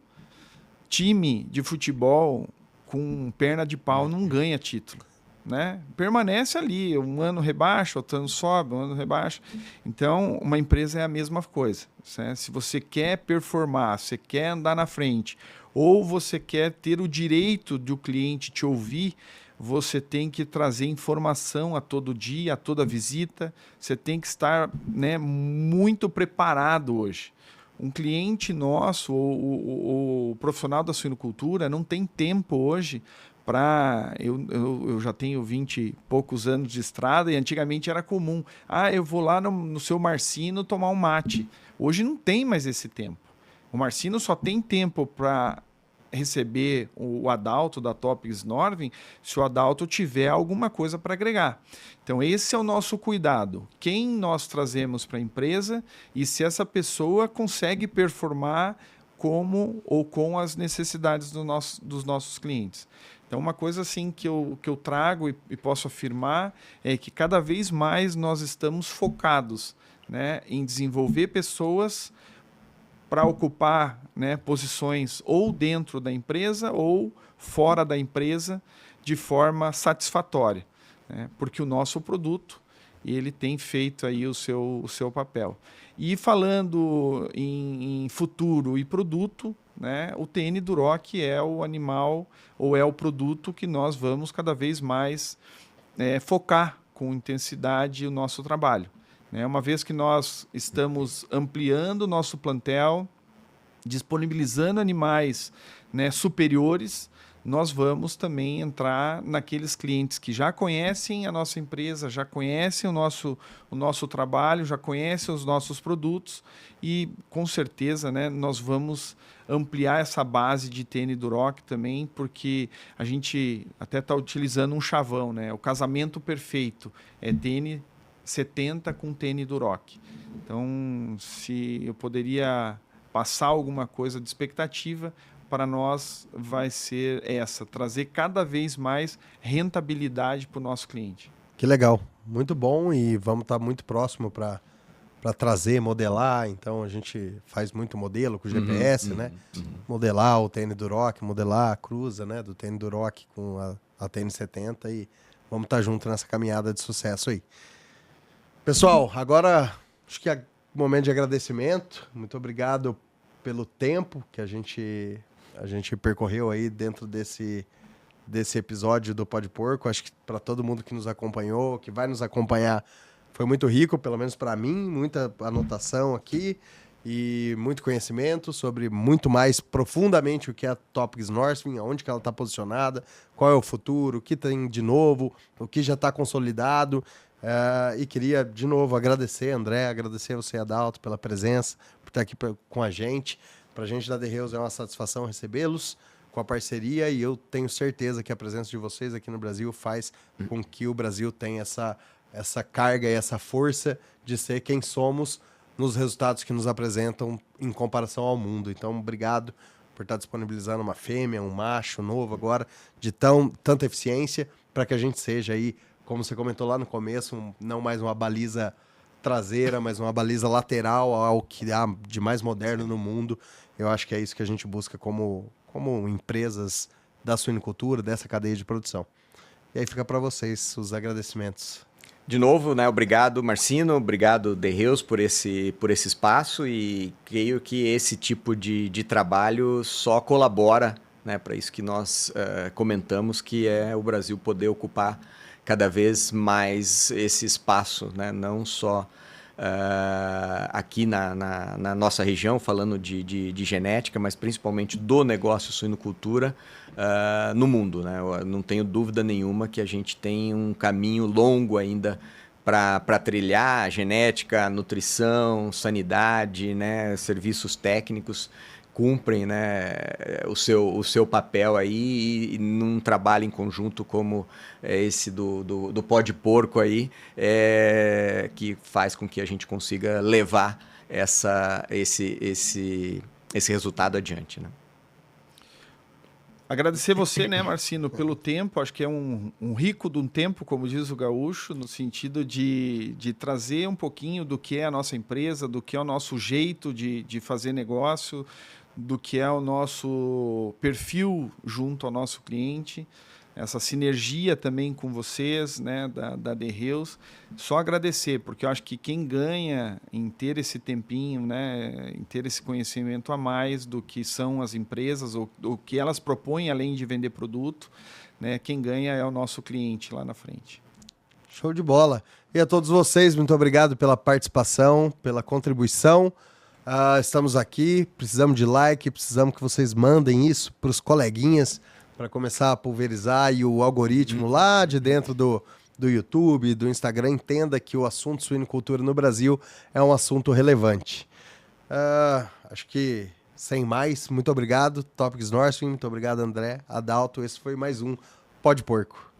Time de futebol com perna de pau não ganha título, né? Permanece ali, um ano rebaixa, outro ano sobe, um ano rebaixa. Então, uma empresa é a mesma coisa, né? Se você quer performar, você quer andar na frente, ou você quer ter o direito de o cliente te ouvir, você tem que trazer informação a todo dia, a toda visita. Você tem que estar, né, muito preparado hoje. Um cliente nosso, o profissional da suinocultura, não tem tempo hoje para... Eu já tenho 20 e poucos anos de estrada e antigamente era comum. Eu vou lá no seu Marcino tomar um mate. Hoje não tem mais esse tempo. O Marcino só tem tempo para receber o Adalto da Topics Norvin se o Adalto tiver alguma coisa para agregar. Então, esse é o nosso cuidado. Quem nós trazemos para a empresa e se essa pessoa consegue performar como ou com as necessidades dos nossos clientes. Então, uma coisa assim que eu trago e posso afirmar é que cada vez mais nós estamos focados, né, em desenvolver pessoas para ocupar, né, posições ou dentro da empresa ou fora da empresa de forma satisfatória, né? Porque o nosso produto ele tem feito aí o seu papel. E falando em futuro e produto, né, o TN Duroc é o animal ou é o produto que nós vamos cada vez mais focar com intensidade o nosso trabalho. Uma vez que nós estamos ampliando o nosso plantel, disponibilizando animais, né, superiores, nós vamos também entrar naqueles clientes que já conhecem a nossa empresa, já conhecem o nosso trabalho, já conhecem os nossos produtos e, com certeza, né, nós vamos ampliar essa base de TN Duroc também, porque a gente até está utilizando um chavão, né? O casamento perfeito é TN 70 com TN Duroc. Então, se eu poderia passar alguma coisa de expectativa, para nós vai ser trazer cada vez mais rentabilidade para o nosso cliente. Que legal, muito bom, e vamos estar muito próximo para trazer, modelar. Então a gente faz muito modelo com GPS, né? Modelar o TN Duroc, modelar a cruza, né, do TN Duroc com a TN 70 e vamos estar junto nessa caminhada de sucesso aí. Pessoal, agora acho que é momento de agradecimento. Muito obrigado pelo tempo que a gente percorreu aí dentro desse episódio do Pode Porco. Acho que para todo mundo que nos acompanhou, que vai nos acompanhar, foi muito rico, pelo menos para mim, muita anotação aqui e muito conhecimento sobre muito mais profundamente o que é a Topics Norvin, onde que ela está posicionada, qual é o futuro, o que tem de novo, o que já está consolidado. E queria, de novo, agradecer, André, agradecer você, Adalto, pela presença, por estar aqui com a gente. Para a gente da The Hills é uma satisfação recebê-los com a parceria e eu tenho certeza que a presença de vocês aqui no Brasil faz com que o Brasil tenha essa carga e essa força de ser quem somos nos resultados que nos apresentam em comparação ao mundo. Então, obrigado por estar disponibilizando uma fêmea, um macho novo agora, de tanta eficiência, para que a gente seja aí, como você comentou lá no começo, não mais uma baliza traseira, mas uma baliza lateral ao que há de mais moderno no mundo. Eu acho que é isso que a gente busca como empresas da suinocultura, dessa cadeia de produção. E aí fica para vocês os agradecimentos. De novo, né, obrigado, Marcino, obrigado, The Hills, por esse espaço, e creio que esse tipo de trabalho só colabora né? Para isso que nós comentamos, que é o Brasil poder ocupar cada vez mais esse espaço, né? Não só aqui na nossa região, falando de genética, mas principalmente do negócio suinocultura no mundo, né? Eu não tenho dúvida nenhuma que a gente tem um caminho longo ainda para trilhar: genética, nutrição, sanidade, né? Serviços técnicos cumprem, né, o seu papel aí, e num trabalho em conjunto como esse do pó de porco aí, que faz com que a gente consiga levar esse resultado adiante, né? Agradecer você, né, Marcino, pelo tempo. Acho que é um rico de um tempo, como diz o gaúcho, no sentido de trazer um pouquinho do que é a nossa empresa, do que é o nosso jeito de fazer negócio, do que é o nosso perfil junto ao nosso cliente, essa sinergia também com vocês, né, da The Hills. Só agradecer, porque eu acho que quem ganha em ter esse tempinho, né, em ter esse conhecimento a mais do que são as empresas, ou do que elas propõem além de vender produto, né, quem ganha é o nosso cliente lá na frente. Show de bola. E a todos vocês, muito obrigado pela participação, pela contribuição. Estamos aqui, precisamos de like, precisamos que vocês mandem isso para os coleguinhas para começar a pulverizar, e o algoritmo lá de dentro do YouTube, do Instagram, entenda que o assunto suinocultura no Brasil é um assunto relevante. Acho que, sem mais, muito obrigado, Topics Northwind, muito obrigado, André, Adalto. Esse foi mais um Pó de Porco.